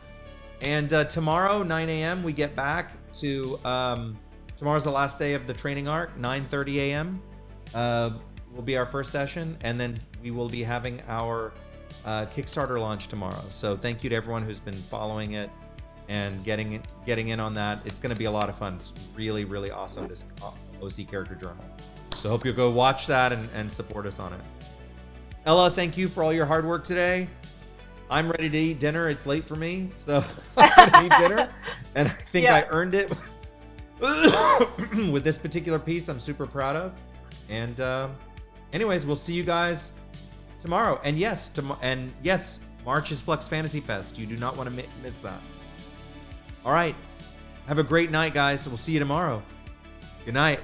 S1: And tomorrow, 9 a.m., we get back to, tomorrow's the last day of the training arc, 9:30 a.m. Will be our first session, and then we will be having our Kickstarter launch tomorrow. So thank you to everyone who's been following it and getting in on that. It's going to be a lot of fun. It's really, really awesome, this OC character journal. So hope you'll go watch that and support us on it. Ella, thank you for all your hard work today. I'm ready to eat dinner. It's late for me, so I'm going to eat dinner. And I think I earned it with this particular piece I'm super proud of. And anyways, we'll see you guys tomorrow. And yes, March is Flux Fantasy Fest. You do not want to miss that. All right. Have a great night, guys. We'll see you tomorrow. Good night.